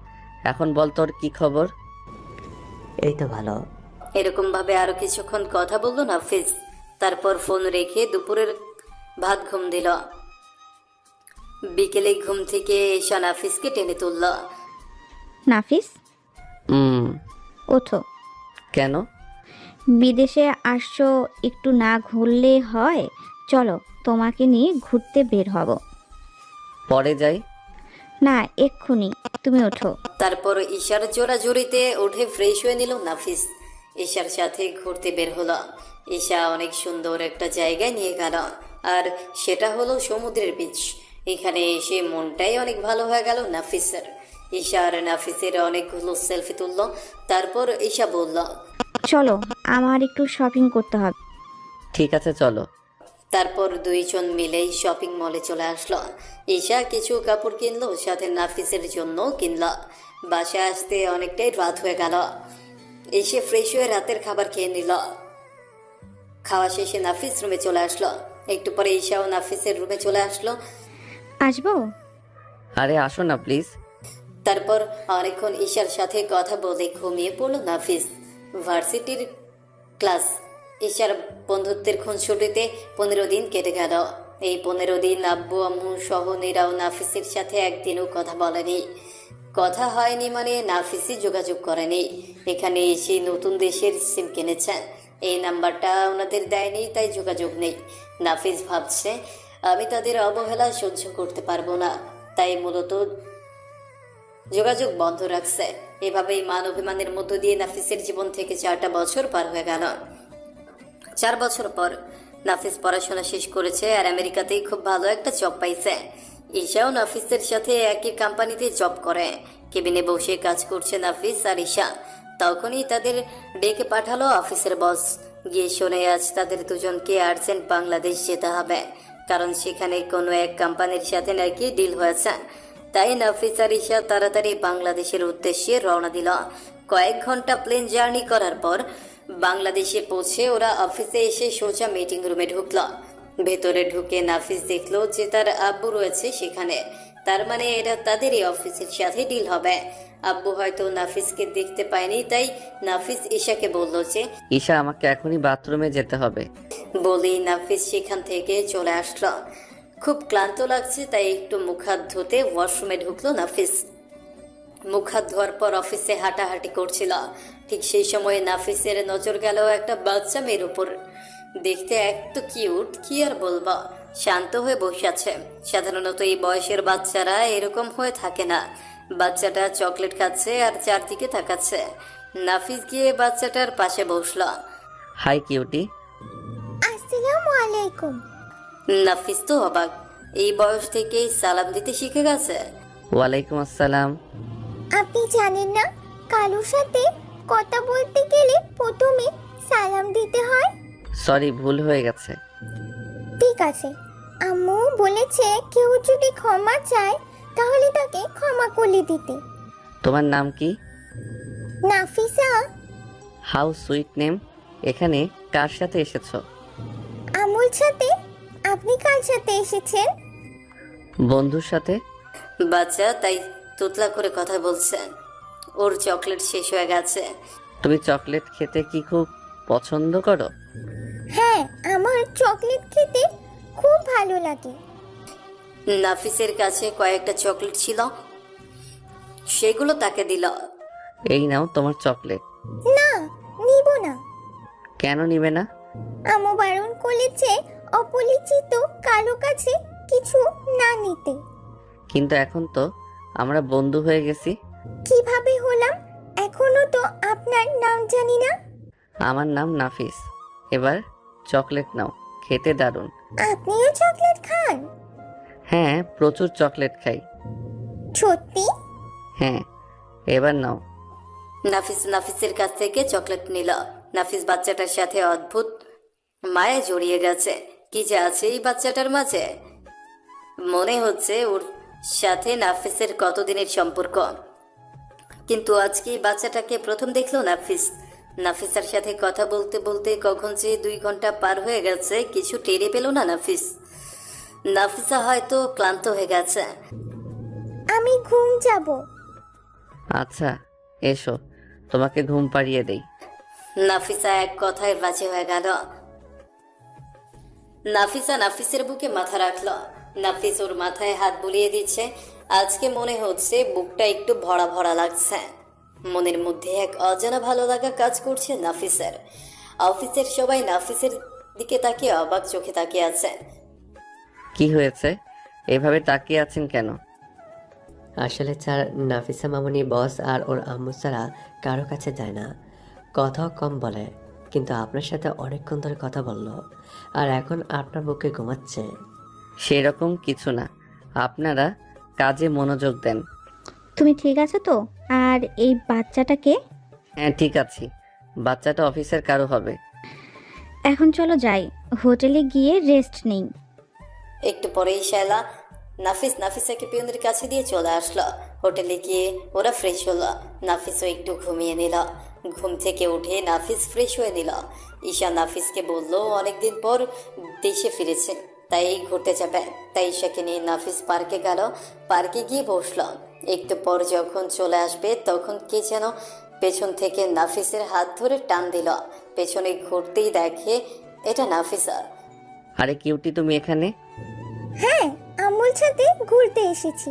Speaker 3: এখন বল তোর কি খবর?
Speaker 8: এই তো ভালো।
Speaker 1: এরকম ভাবে আরো কিছুক্ষণ কথা বললো নাফিস। তারপর ফোন রেখে দুপুরের ভাত ঘুম দিল। বিকেলে ঘুম থেকে এসা নাফিসকে টেনে তুলল।
Speaker 9: নাফিস, ওঠো।
Speaker 3: কেন?
Speaker 9: বিদেশে আসছো, একটু না ঘুরলে হয়? চলো, তোমাকে নিয়ে ঘুরতে বের হব।
Speaker 3: পরে যাই।
Speaker 9: না, এক্ষুনি। তুমি ওঠো।
Speaker 1: তারপর ঈশার জোড়াজোড়িতে উঠে ফ্রেশ হয়ে নিল নাফিস। ঈশার সাথে ঘুরতে বের হলো। ঈশা অনেক সুন্দর একটা জায়গায় নিয়ে গেল, আর সেটা হলো সমুদ্রের বিচ। এখানে এসে মনটাই অনেক ভালো হয়ে গেল নাফিসের। ঈশা আর নাফিসের অনেকগুলো সেলফি তুলল। তারপর ঈশা বলল,
Speaker 9: চলো, আমার একটু শপিং করতে হবে।
Speaker 3: ঠিক আছে চলো।
Speaker 1: তারপর দুইজন মিলেই শপিং মলে চলে আসলো। ঈশা কিছু কাপড় কিনলো, সাথে নাফিসের জন্য কিনলো। বাসায় আসতে অনেকটাই রাত হয়ে গেল। এসে ফ্রেশ হয়ে রাতের খাবার খেয়ে নিল। খাওয়া শেষে নাফিস রুমে চলে আসলো। একটু পরে ঈশাও নাফিসের রুমে চলে আসলো।
Speaker 9: আসবো?
Speaker 3: আরে আসো না প্লিজ।
Speaker 1: তারপর অনেকক্ষণ ঈশার সাথে কথা বলে ঘুমিয়ে পড়লো নাফিস। ভার্সিটির ক্লাস। ঈশার বন্ধুত্বের খুনসুটিতে 15 দিন কেটে গেল। এই 15 দিন আব্বু আম্মু সহ নীরাও নাফিসের সাথে একদিনও কথা বলেনি। কথা হয়নি মানে নাফিসই যোগাযোগ করেনি। এখানে এসে নতুন দেশের সিম কিনেছে। এই নাম্বারটা ওনাদের দেয়নি, তাই যোগাযোগ নেই। নাফিস ভাবছে আমি তাদের অবহেলা সহ্য করতে পারবো না, তাই মূলত যোগাযোগ বন্ধ রাখছে। এভাবেই মান অভিমানের মধ্য দিয়ে নাফিসের জীবন থেকে 4টা বছর পার হয়ে গেল। 4 বছর পর নাফিস পড়াশোনা শেষ করেছে আর আমেরিকাতেই খুব ভালো একটা জব পাইছে। ঈশাও নাফিসের সাথে একই কোম্পানিতে জব করে। কেবিনে বসে কাজ করছে নাফিস আর ঈশা। তখনই তাদের ডেকে পাঠালো অফিসের বস। গিয়ে শুনে আজ তাদের দুজনকে আর্জেন্ট বাংলাদেশ যেতে হবে, কারণ সেখানে কোনো এক কোম্পানির সাথে নাকি ডিল হয়েছে। তাই নাফিস আর ঈশা তাড়াতাড়ি বাংলাদেশের উদ্দেশ্যে রওনা দিল। কয়েক ঘন্টা প্লেন জার্নি করার পর বাংলাদেশে পৌঁছে ওরা অফিসে এসে সোজা মিটিং রুমে ঢুকল। ভেতরে ঢুকে নাফিস দেখলো যে তার আব্বু রয়েছে সেখানে। তার মানে এটা তাদেরই অফিসের সাথে ডিল হবে। আব্বু হয়তো নাফিসকে দেখতে পায়নি, তাই নাফিস ঈশাকে বলল যে,
Speaker 3: ঈশা আমাকে এখনই বাথরুমে যেতে হবে।
Speaker 1: বলেই নাফিস সেখান থেকে চলে আসলো। খুব ক্লান্ত লাগছে, তাই একটু মুখ হাত ধুতে ওয়াশরুমে ঢুকলো নাফিস। মুখ হাত ধোয়ার পর অফিসে হাঁটাহাঁটি করছিল। ঠিক সেই সময় নাফিসের নজর গেল একটা বাচ্চা মেয়ের উপর। দেখতে এত কিউট, কি আর বলবো। শান্ত হয়ে বসে আছে। সাধারণত এই বয়সের বাচ্চারা এরকম হয়ে থাকে না। বাচ্চাটা চকলেট খাচ্ছে আর চারদিকে তাকাচ্ছে। নাফিস গিয়ে বাচ্চাটার পাশে বসলো।
Speaker 3: High cutie.
Speaker 2: আসসালামু আলাইকুম।
Speaker 1: নাফিস তো অবাক, এই বয়স থেকেই সালাম দিতে শিখে গেছে।
Speaker 3: ওয়ালাইকুম আসসালাম।
Speaker 2: আপনি জানেন না, কারোর সাথে কথা বলতে গেলে প্রথমে সালাম দিতে হয়?
Speaker 3: সরি, ভুল হয়ে গেছে।
Speaker 2: ঠিক আছে। আম্মু বলেছে কেউ যদি ক্ষমা চায় তাহলে তাকে ক্ষমা করে দিতে।
Speaker 3: তোমার নাম কি?
Speaker 2: নাফিসা।
Speaker 3: How sweet name. এখানে কার সাথে এসেছো?
Speaker 2: আমুল সাথে। আপনি কার সাথে এসেছেন?
Speaker 3: বন্ধুর সাথে।
Speaker 1: বাচ্চা তাই তোতলা করে কথা বলছে। ওর চকলেট শেষ হয়ে গেছে।
Speaker 3: তুমি চকলেট খেতে কি খুব পছন্দ করো?
Speaker 2: হ্যাঁ, আমার চকলেট খেতে খুব ভালো লাগে।
Speaker 1: নাফিসের কাছে কয়েকটা চকলেট ছিল, সেগুলো তাকে দিল।
Speaker 3: এই নাও তোমার চকলেট।
Speaker 2: না, নিব না।
Speaker 3: কেন নিবে না?
Speaker 2: আম্মু বারণ করেছে অপরিচিত কারো কাছে কিছু না নিতে।
Speaker 3: কিন্তু এখন তো আমরা বন্ধু হয়ে গেছি।
Speaker 2: কিভাবে হলাম? এখনো তো আপনার নাম জানি না।
Speaker 3: আমার নাম নাফিস। এবার চকলেট নাও, খেতে দারুণ।
Speaker 2: আপনিও চকলেট খান?
Speaker 3: হ্যাঁ, প্রচুর চকলেট খাই।
Speaker 2: সত্যি?
Speaker 3: হ্যাঁ, এবার নাও।
Speaker 1: নাফিসের কাছ থেকে চকলেট নিল। নাফিস বাচ্চাটার সাথে অদ্ভুত মায়া জড়িয়ে গেছে। কি যে আছে এই বাচ্চাটার মাঝে। মনে হচ্ছে ওর সাথে নাফিসের কতদিনের সম্পর্ক। কিন্তু আজকে এই বাচ্চাটাকে প্রথম দেখলো নাফিসার সাথে কথা বলতে বলতে কখন যে 2 ঘন্টা পার হয়ে গেছে কিছু টেরে পেল না নাফিসা হয়তো ক্লান্ত হয়ে গেছে।
Speaker 2: আমি ঘুম যাব।
Speaker 3: আচ্ছা, এসো, তোমাকে ঘুম পাড়িয়ে দেই।
Speaker 1: নাফিসা এক কথায় রাজি হয়ে গেল। নাফিসের বুকে মাথা রাখলো। নাফিস ওর মাথায় হাত বুলিয়ে দিচ্ছে। আজকে মনে হচ্ছে বুকটা একটু ভরা ভরা লাগছে। মনের মধ্যে এক অজানা ভালো লাগা কাজ করছে নাফিসের। অফিসের সবাই নাফিসের দিকে তাকিয়ে অবাক চোখে তাকিয়ে আছে।
Speaker 3: কি হয়েছে, এভাবে তাকিয়ে আছেন কেন?
Speaker 8: আসলে স্যার, নাফিসা মামুনি বস আর ওর আম্মু ছাড়া কারো কাছে যায় না। কথাও কম বলে, কিন্তু আপনার সাথে অনেকক্ষণ ধরে কথা বললো, আর এখন আপনার বুকে ঘুমাচ্ছে।
Speaker 3: সেরকম কিছু না, আপনারা কাজে মনোযোগ দেন।
Speaker 9: তুমি ঠিক আছো তো? আর এই বাচ্চাটাকে?
Speaker 3: হ্যাঁ, ঠিক আছি। বাচ্চাটা অফিসের কারো হবে।
Speaker 9: এখন চলো যাই, হোটেলে গিয়ে রেস্ট নেই।
Speaker 1: একটু পরেই শায়লা নাফিসাকে পিয়নের কাছে দিয়ে চলে আসলো। হোটেলে গিয়ে ওরা ফ্রেশ হলো। নাফিসও একটু ঘুমিয়ে নিল। ঘুম থেকে উঠে নাফিস ফ্রেশ হয়ে নিল। ঈশা নাফিসকে বলল অনেকদিন পর দেশে ফিরেছে, তাই ঘুরতে যাবে। তাই ঈশাকে নিয়ে নাফিস পার্কে গেল। পার্কে গিয়ে বসলো। একটু পর যখন চলে আসবে তখন কে যেন পেছন থেকে নাফিসের হাত ধরে টান দিল। পেছনে ঘুরতেই দেখে এটা নাফিসা।
Speaker 3: আরে কিউটি, তুমি এখানে?
Speaker 2: হ্যাঁ, আম্মুর সাথে ঘুরতে এসেছি।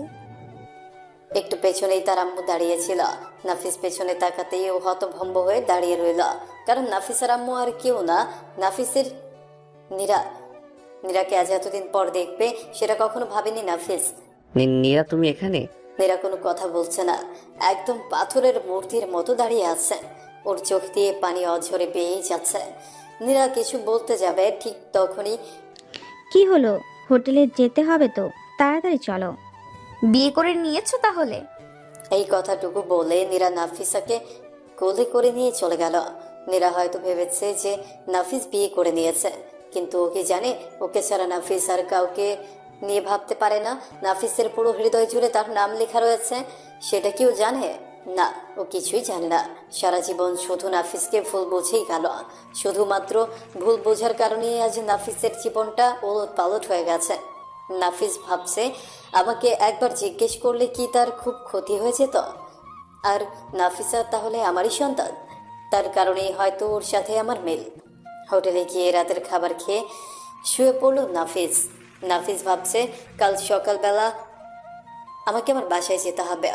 Speaker 1: একটু পেছনেই তার আম্মু দাঁড়িয়েছিল। নাফিস পেছনে তাকাতেই ও হতভম্ব হয়ে দাঁড়িয়ে রইল। কারণ নাফিসের আম্মু আর কেউ না, নাফিসের নীরাকে আজ এতদিন পর দেখবে সেটা কখনো ভাবেনি নাফিস।
Speaker 3: নীরা, তুমি এখানে?
Speaker 1: নীরা কোনো কথা বলছে না, একদম পাথরের মূর্তির মতো দাঁড়িয়ে আছে। ওর চোখ দিয়ে পানি অঝরে বেয়েই যাচ্ছে। নীরা কিছু বলতে যাবে, ঠিক তখনই
Speaker 9: কি হলো? হোটেলে যেতে হবে তো, তাড়াতাড়ি চলো।
Speaker 5: বিয়ে করে নিয়েছো তাহলে?
Speaker 1: এই কথাটুকু বলে নীরা নাফিসাকে কোলে করে নিয়ে চলে গেল। নীরা হয়তো ভেবেছে যে নাফিস বিয়ে করে নিয়েছে, কিন্তু ও কি জানে ওকে ছাড়া নাফিস আর কাউকে নিয়ে ভাবতে পারে না। নাফিসের পুরো হৃদয় জুড়ে তার নাম লেখা রয়েছে, সেটা কি ও জানে? না, ও কিছুই জানে না। সারা জীবন শুধু নাফিসকে ভুল বুঝেই গেল। শুধুমাত্র ভুল বোঝার কারণেই আজ নাফিসের জীবনটা ওলট পালট হয়ে গেছে। নাফিস ভাবছে আমাকে একবার জিজ্ঞেস করলে কি তার খুব ক্ষতি হয়ে যেত? আর নাফিসা তাহলে আমারই সন্তান, তার কারণেই হয়তো ওর সাথে আমার মিল। হোটেলে গিয়ে রাতের খাবার খেয়ে শুয়ে পড়ল নাফিস ভাবছে কাল সকালবেলা আমাকে আমার বাসায় যেতে হবে,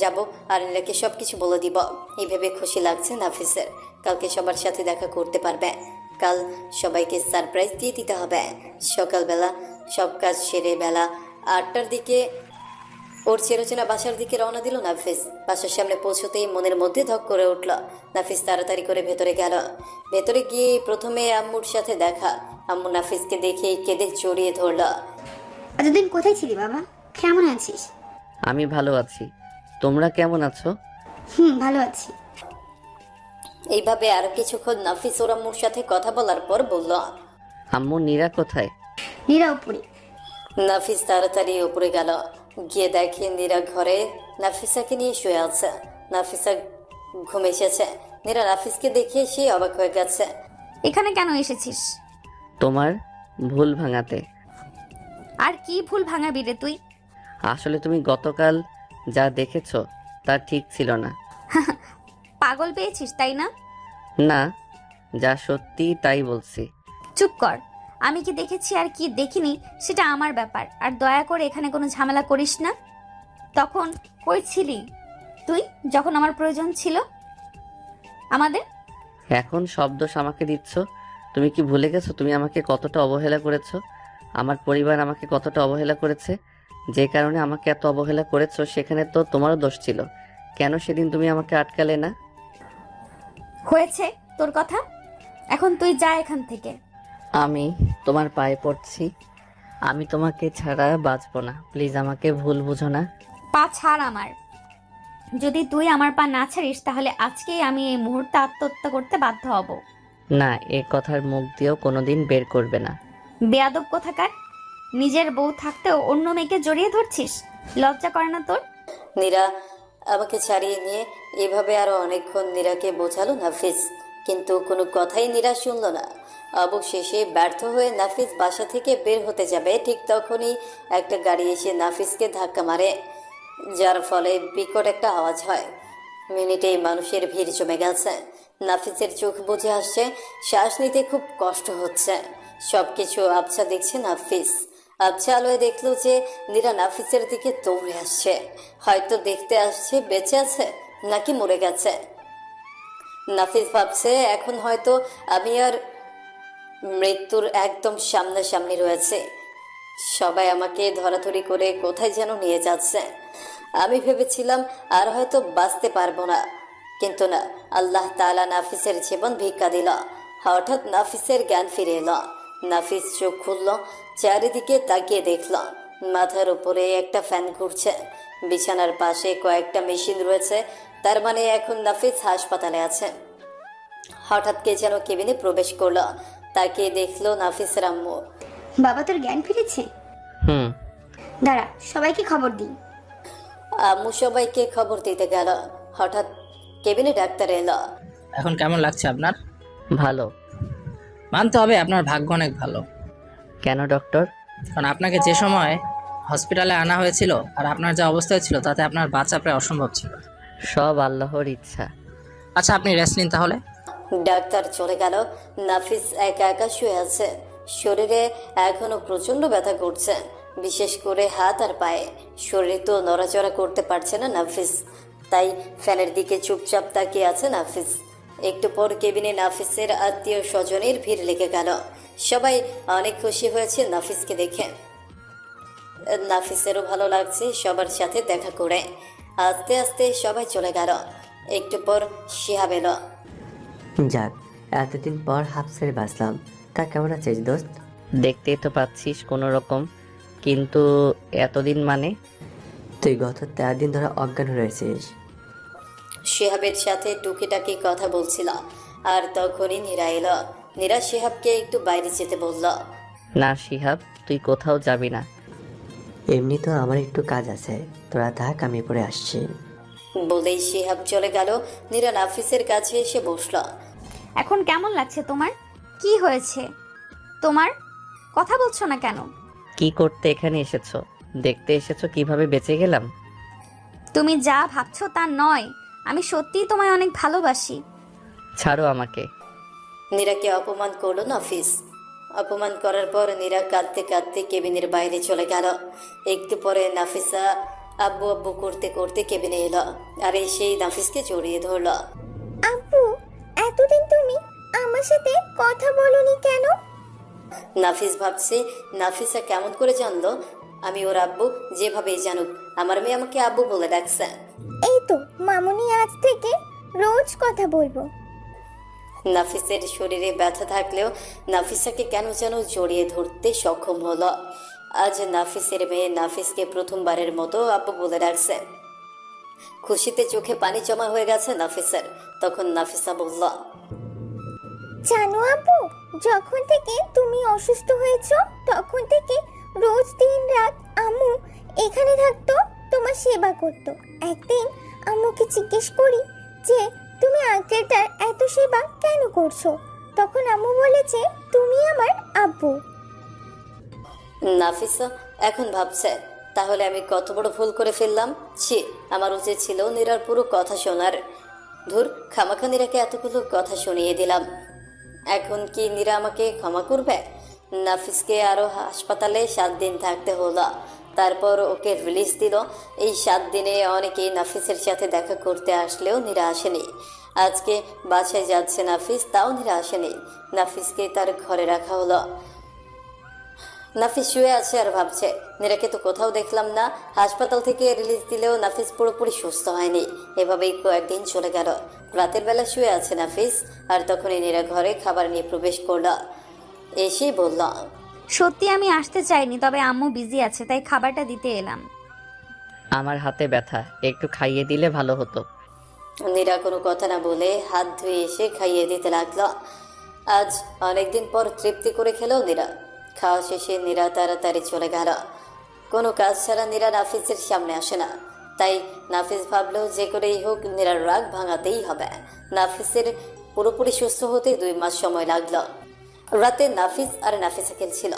Speaker 1: যাব আর নীরাকে সব কিছু বলে দিব। এই ভেবে খুশি লাগছে নাফিসের। কালকে সবার সাথে দেখা করতে পারবে। কাল সবাইকে সারপ্রাইজ দিয়ে দিতে হবে। সকালবেলা সব কাজ সেরে বেলা 8টার দিকে ওর চেরোচেনা বাসার দিকে রওনা দিল নাফিস। বাসার সামনে পৌঁছতেই মনের মধ্যে ধক করে উঠল। নাফিস তাড়াতাড়ি করে ভেতরে গেল। ভেতরে গিয়ে প্রথমে আম্মুর সাথে দেখা। আম্মু নাফিসকে দেখে কেঁদে জড়িয়ে ধরল।
Speaker 6: এতদিন কোথায় ছিলি বাবা? কেমন আছিস?
Speaker 3: আমি ভালো আছি, তোমরা কেমন আছো?
Speaker 6: ভালো আছি।
Speaker 1: এইভাবে আরো কিছুক্ষণ নাফিস ওর আম্মুর সাথে কথা বলার পর বলল,
Speaker 3: আম্মু, নীরা কোথায়?
Speaker 6: নীরা উপরে।
Speaker 1: নাফিস তাড়াতাড়ি উপরে গেল। গিয়ে দেখে নীরা ঘরে নাফিসাকে নিয়ে শুয়ে আছে। নাফিসা ঘুম এসেছে। নীরা নাফিসকে দেখে সে অবাক হয়ে গেছে।
Speaker 5: এখানে কেন এসেছিস?
Speaker 3: তোমার ভুল ভাঙাতে।
Speaker 5: আর কি ভুল ভাঙাবি রে তুই?
Speaker 3: আসলে তুমি গতকাল যা দেখেছো তা ঠিক ছিল না।
Speaker 5: পাগল পেয়েছিস তাই না?
Speaker 3: না, যা সত্যি তাই বলছি।
Speaker 5: চুপ কর। আমি কি দেখেছি আর কি দেখিনি সেটা আমার ব্যাপার। আর দয়া করে এখানে কোনো ঝামেলা করিস না। তখন কই ছিলি? তুই যখন আমার প্রয়োজন ছিল আমাদের?
Speaker 3: এখন সব দোষ আমাকে দিচ্ছ। তুমি কি ভুলে গেছো তুমি আমাকে কতটা অবহেলা করেছো? আমার পরিবার আমাকে কতটা অবহেলা করেছে? যে কারণে আমাকে এত অবহেলা করেছো সেখানে তো তোমারও দোষ ছিল। কেন সেদিন তুমি আমাকে আটকালে না?
Speaker 5: হয়েছে তোর কথা, এখন তুই যা এখান থেকে।
Speaker 3: আমি তোমার পায়ে পড়ছি, আমি তোমাকে ছাড়া বাঁচবো না। প্লিজ আমাকে ভুল বুঝো না।
Speaker 5: পা ছাড় আমার। যদি তুই আমার পা না ছাড়িস তাহলে আজকেই আমি এই মুহূর্তে আত্মহত্যা করতে বাধ্য হব।
Speaker 3: না, এ কথার মুখ দিয়েও কোনোদিন বের করবে না।
Speaker 5: বেয়াদব কোথাকার, নিজের বউ থাকতেও অন্য মেয়েকে জড়িয়ে ধরছিস, লজ্জা করে না তোর?
Speaker 1: নীরা আমাকে ছাড়িয়ে নিয়ে এভাবে আরো অনেকক্ষণ নীরাকে বোঝালো নাফিস, কিন্তু কোনো কথাই নীরা শুনল না। অবশেষে ব্যর্থ হয়ে নাফিস বাসা থেকে বের হতে যাবে, ঠিক তখনই একটা গাড়ি এসে নাফিসকে ধাক্কা মারে, যার ফলে বিকট একটা আওয়াজ হয়। মিনিটেই মানুষের ভিড় জমে গেছে। নাফিসের চোখ বুজে আসছে, শ্বাস নিতে খুব কষ্ট হচ্ছে। সবকিছু আবছা দেখছে নাফিস। আবছা আলোয় দেখলো যে নীরা নাফিসের দিকে দৌড়ে আসছে। হয়তো দেখতে আসছে বেঁচে আছে নাকি মরে গেছে। নাফিস ভাবছে এখন হয়তো আমি আর মৃত্যুর একদম সামনাসামনি রয়েছে। সবাই আমাকে ধরাধরি করে কোথায় যেন নিয়ে যাচ্ছে। আমি ভেবেছিলাম আর হয়তো বাঁচতে পারবো না, কিন্তু না, আল্লাহ তাআলা নাফিসের জীবন ভিক্ষা দিল। হঠাৎ নাফিসের জ্ঞান ফিরে এলো। নাফিস চোখ খুলল, চারিদিকে তাকিয়ে দেখল মাথার উপরে একটা ফ্যান ঘুরছে, বিছানার পাশে কয়েকটা মেশিন রয়েছে। তার মানে এখন নাফিস হাসপাতালে আছে। হঠাৎ কে যেন কেবিনে প্রবেশ করলো, তাকিয়ে দেখলো নাফিসের আম্মু।
Speaker 6: বাবা তোর জ্ঞান ফিরেছে?
Speaker 3: হুম।
Speaker 6: দাঁড়া, সবাইকে খবর দিই।
Speaker 1: আম্মু সবাইকে খবর দিতে গেল। হঠাৎ কেবিনে ডাক্তার এলো।
Speaker 4: এখন কেমন লাগছে আপনার?
Speaker 3: ভালো।
Speaker 4: মানতে হবে আপনার ভাগ্য অনেক ভালো।
Speaker 3: কেন ডক্টর?
Speaker 4: কারণ আপনাকে যে সময় হসপিটালে আনা হয়েছিল আর আপনার যা অবস্থায় ছিল তাতে আপনার বাঁচা প্রায় অসম্ভব ছিল।
Speaker 3: সব আল্লাহর ইচ্ছা।
Speaker 4: আচ্ছা, আপনি রেস্ট নিন তাহলে।
Speaker 1: ডাক্তার চলে গেল। নাফিস একা একা শুয়ে আছে। শরীরে এখনো প্রচন্ড ব্যথা করছে, বিশেষ করে হাত আর পায়ে। শরীরে তো নড়াচড়া করতে পারছে না নাফিস, তাই ফ্যানের দিকে চুপচাপ তাকিয়ে আছে নাফিস। একটু পর কেবিনে নাফিসের আত্মীয় স্বজনের ভিড় লেগে গেল। সবাই অনেক খুশি হয়েছে নাফিসকে দেখে। নাফিসেরও ভালো লাগছে সবার সাথে দেখা করে। আস্তে আস্তে সবাই চলে গেল। একটু পর শিহাব এলো।
Speaker 8: যাক, এতদিন পর হাফ ছেড়ে বাঁচলাম। তা কেমন আছিস দোস্ত?
Speaker 3: দেখতেই তো পাচ্ছিস কোনো রকম, কিন্তু এতদিন মানে?
Speaker 8: তুই গত 13 দিন ধরে অজ্ঞান রয়েছিস।
Speaker 1: শিহাবের সাথে টুকিটাকি কথা বলছিল, আর তখনই নীরা এলো। নীরা শিহাবকে একটু বাইরে যেতে বলল।
Speaker 3: না শিহাব, তুই কোথাও যাবি না।
Speaker 8: এমনি তো আমার একটু কাজ আছে, তোরা থাক, আমি পরে আসছি।
Speaker 1: বলেই শিহাব চলে গেল। নীরা নাফিসের কাছে এসে বসল।
Speaker 5: এখন কেমন লাগছে তোমার? কি হয়েছে তোমার? কথা বলছো না কেন?
Speaker 3: কি করতে এখানে এসেছো? দেখতে এসেছো কিভাবে বেঁচে গেলাম?
Speaker 5: তুমি যা ভাবছো তা নয়, আমি সত্যিই তোমায় অনেক ভালোবাসি।
Speaker 3: ছাড়ো আমাকে।
Speaker 1: নীরাকে অপমান করলো নাফিস। অপমান করার পর নীরা কাঁদতে কাঁদতে কেবিনের বাইরে চলে গেল। একটু পরে নাফিসা আব্বু আব্বু করতে করতে কেবিনে এলো, আর সেই নাফিসকে জড়িয়ে ধরলো।
Speaker 2: আব্বু, এতদিন তুমি আমার সাথে কথা বলনি কেন?
Speaker 1: নাফিস ভাবছে নাফিসা কেমন করে জানলো আমি ওর আব্বু। যেভাবেই জানুক, আমার মেয়ে আমাকে আব্বু বলে ডাকছে।
Speaker 2: এই তো মামুনি, আজ থেকে রোজ কথা বলবো।
Speaker 1: নাফিসের শরীরে ব্যথা থাকলেও নাফিসাকে কেন যেন জড়িয়ে ধরতে সক্ষম হলো। আজ নাফিসের মেয়ে নাফিসকে প্রথমবারের মতো আব্বু বলে ডাকছে। খুশিতে চোখে পানি জমা হয়ে গেছে নাফিসের। তখন নাফিসা বলল,
Speaker 2: জানো আব্বু, যখন থেকে তুমি অসুস্থ হয়েছো তখন থেকে রোজ দিন রাত আম্মু এখানে থাকতো, তোমার সেবা করতো। একদিন আম্মুকে জিজ্ঞেস করি যে তুমি আঙ্কেলটার এত সেবা কেন করছো, তখন আম্মু বলেছে তুমি আমার আব্বু।
Speaker 1: নাফিসা এখন ভাবছে তাহলে আমি কত বড় ভুল করে ফেললাম। ছি, আমার উচিত ছিল নীরার পুরো কথা শোনার। ধুর, খামাখা নীরাকে এতগুলো কথা শুনিয়ে দিলাম। এখন কি নীরা আমাকে ক্ষমা করবে? নাফিসকে আরো হাসপাতালে 7 দিন থাকতে হলো। তারপর ওকে রিলিজ দিল। এই 7 দিনে অনেকেই নাফিসের সাথে দেখা করতে আসলেও নীরা আসেনি। আজকে বাসায় যাচ্ছে নাফিস, তাও নীরা আসেনি। নাফিসকে তার ঘরে রাখা হলো। নাফিস শুয়ে আছে আর ভাবছে, নীরাকে তো কোথাও দেখলাম না। হাসপাতাল থেকে রিলিজ দিলেও নাফিস পুরোপুরি সুস্থ হয়নি। এভাবেই কয়েকদিন চলে গেল। রাতের বেলা শুয়ে আছে নাফিস, আর তখনই নীরা ঘরে খাবার নিয়ে প্রবেশ করল। এসেই বলল,
Speaker 5: সত্যি আমি আসতে চাইনি, তবে আম্মু বিজি আছে তাই খাবারটা দিতে এলাম।
Speaker 3: আমার হাতে ব্যথা, একটু খাইয়ে দিলে ভালো হতো।
Speaker 1: নীরা কোনো কথা না বলে হাত ধুয়ে এসে খাইয়ে দিতে লাগলো। আজ অনেকদিন পর তৃপ্তি করে খেলো নীরা। খাওয়া শেষে নীরা তাড়াতাড়ি চলে গেল। কোনো কাজ ছাড়া নীরা নাফিসের সামনে আসে না। তাই নাফিস ভাবলো যে করেই হোক নীরার রাগ ভাঙাতেই হবে। নাফিসের পুরোপুরি সুস্থ হতে 2 মাস সময় লাগলো। রাতে নাফিস আর নাফিসা খেলছিল।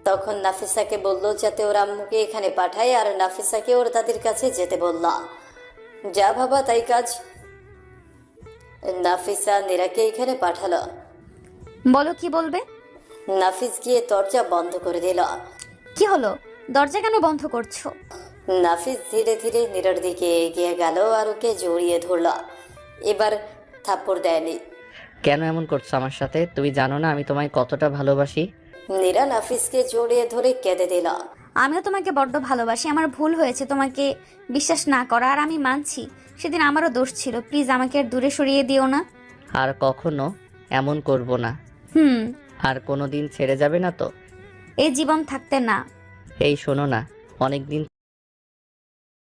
Speaker 1: তখন নাফিসাকে বলল যাতে ওর আম্মুকে এখানে পাঠায়, আর নাফিসাকে ওর দাদির কাছে যেতে বলল। যা ভাবা তাই কাজ। নাফিসা নীরাকে এখানে পাঠালো।
Speaker 5: বলো কি বলবে?
Speaker 1: নাফিস গিয়ে দরজা বন্ধ করে দিল।
Speaker 5: কি হলো, দরজা কেন বন্ধ করছো?
Speaker 1: নাফিস ধীরে ধীরে নীরার দিকে এগিয়ে গেল আর ওকে জড়িয়ে ধরল। এবার থাপ্পড় দেয়নি।
Speaker 3: কেন এমন করছো আমার সাথে? তুমি জানো না আমি তোমায় কতটা ভালোবাসি।
Speaker 1: নীরা নাফিসকে জড়িয়ে ধরে কেঁদে দিল।
Speaker 5: আমিও তোমাকে বড্ড ভালোবাসি, আমার ভুল হয়েছে তোমাকে বিশ্বাস না করা, আর আমি মানছি সেদিন আমারও দোষ ছিল। প্লিজ আমাকে আর দূরে সরিয়ে দিও না।
Speaker 3: আর কখনো এমন করব না।
Speaker 5: হুম।
Speaker 3: আর কোনো দিন ছেড়ে যাবে না তো?
Speaker 5: এই জীবন থাকতে না।
Speaker 3: এই শোনো না, অনেকদিন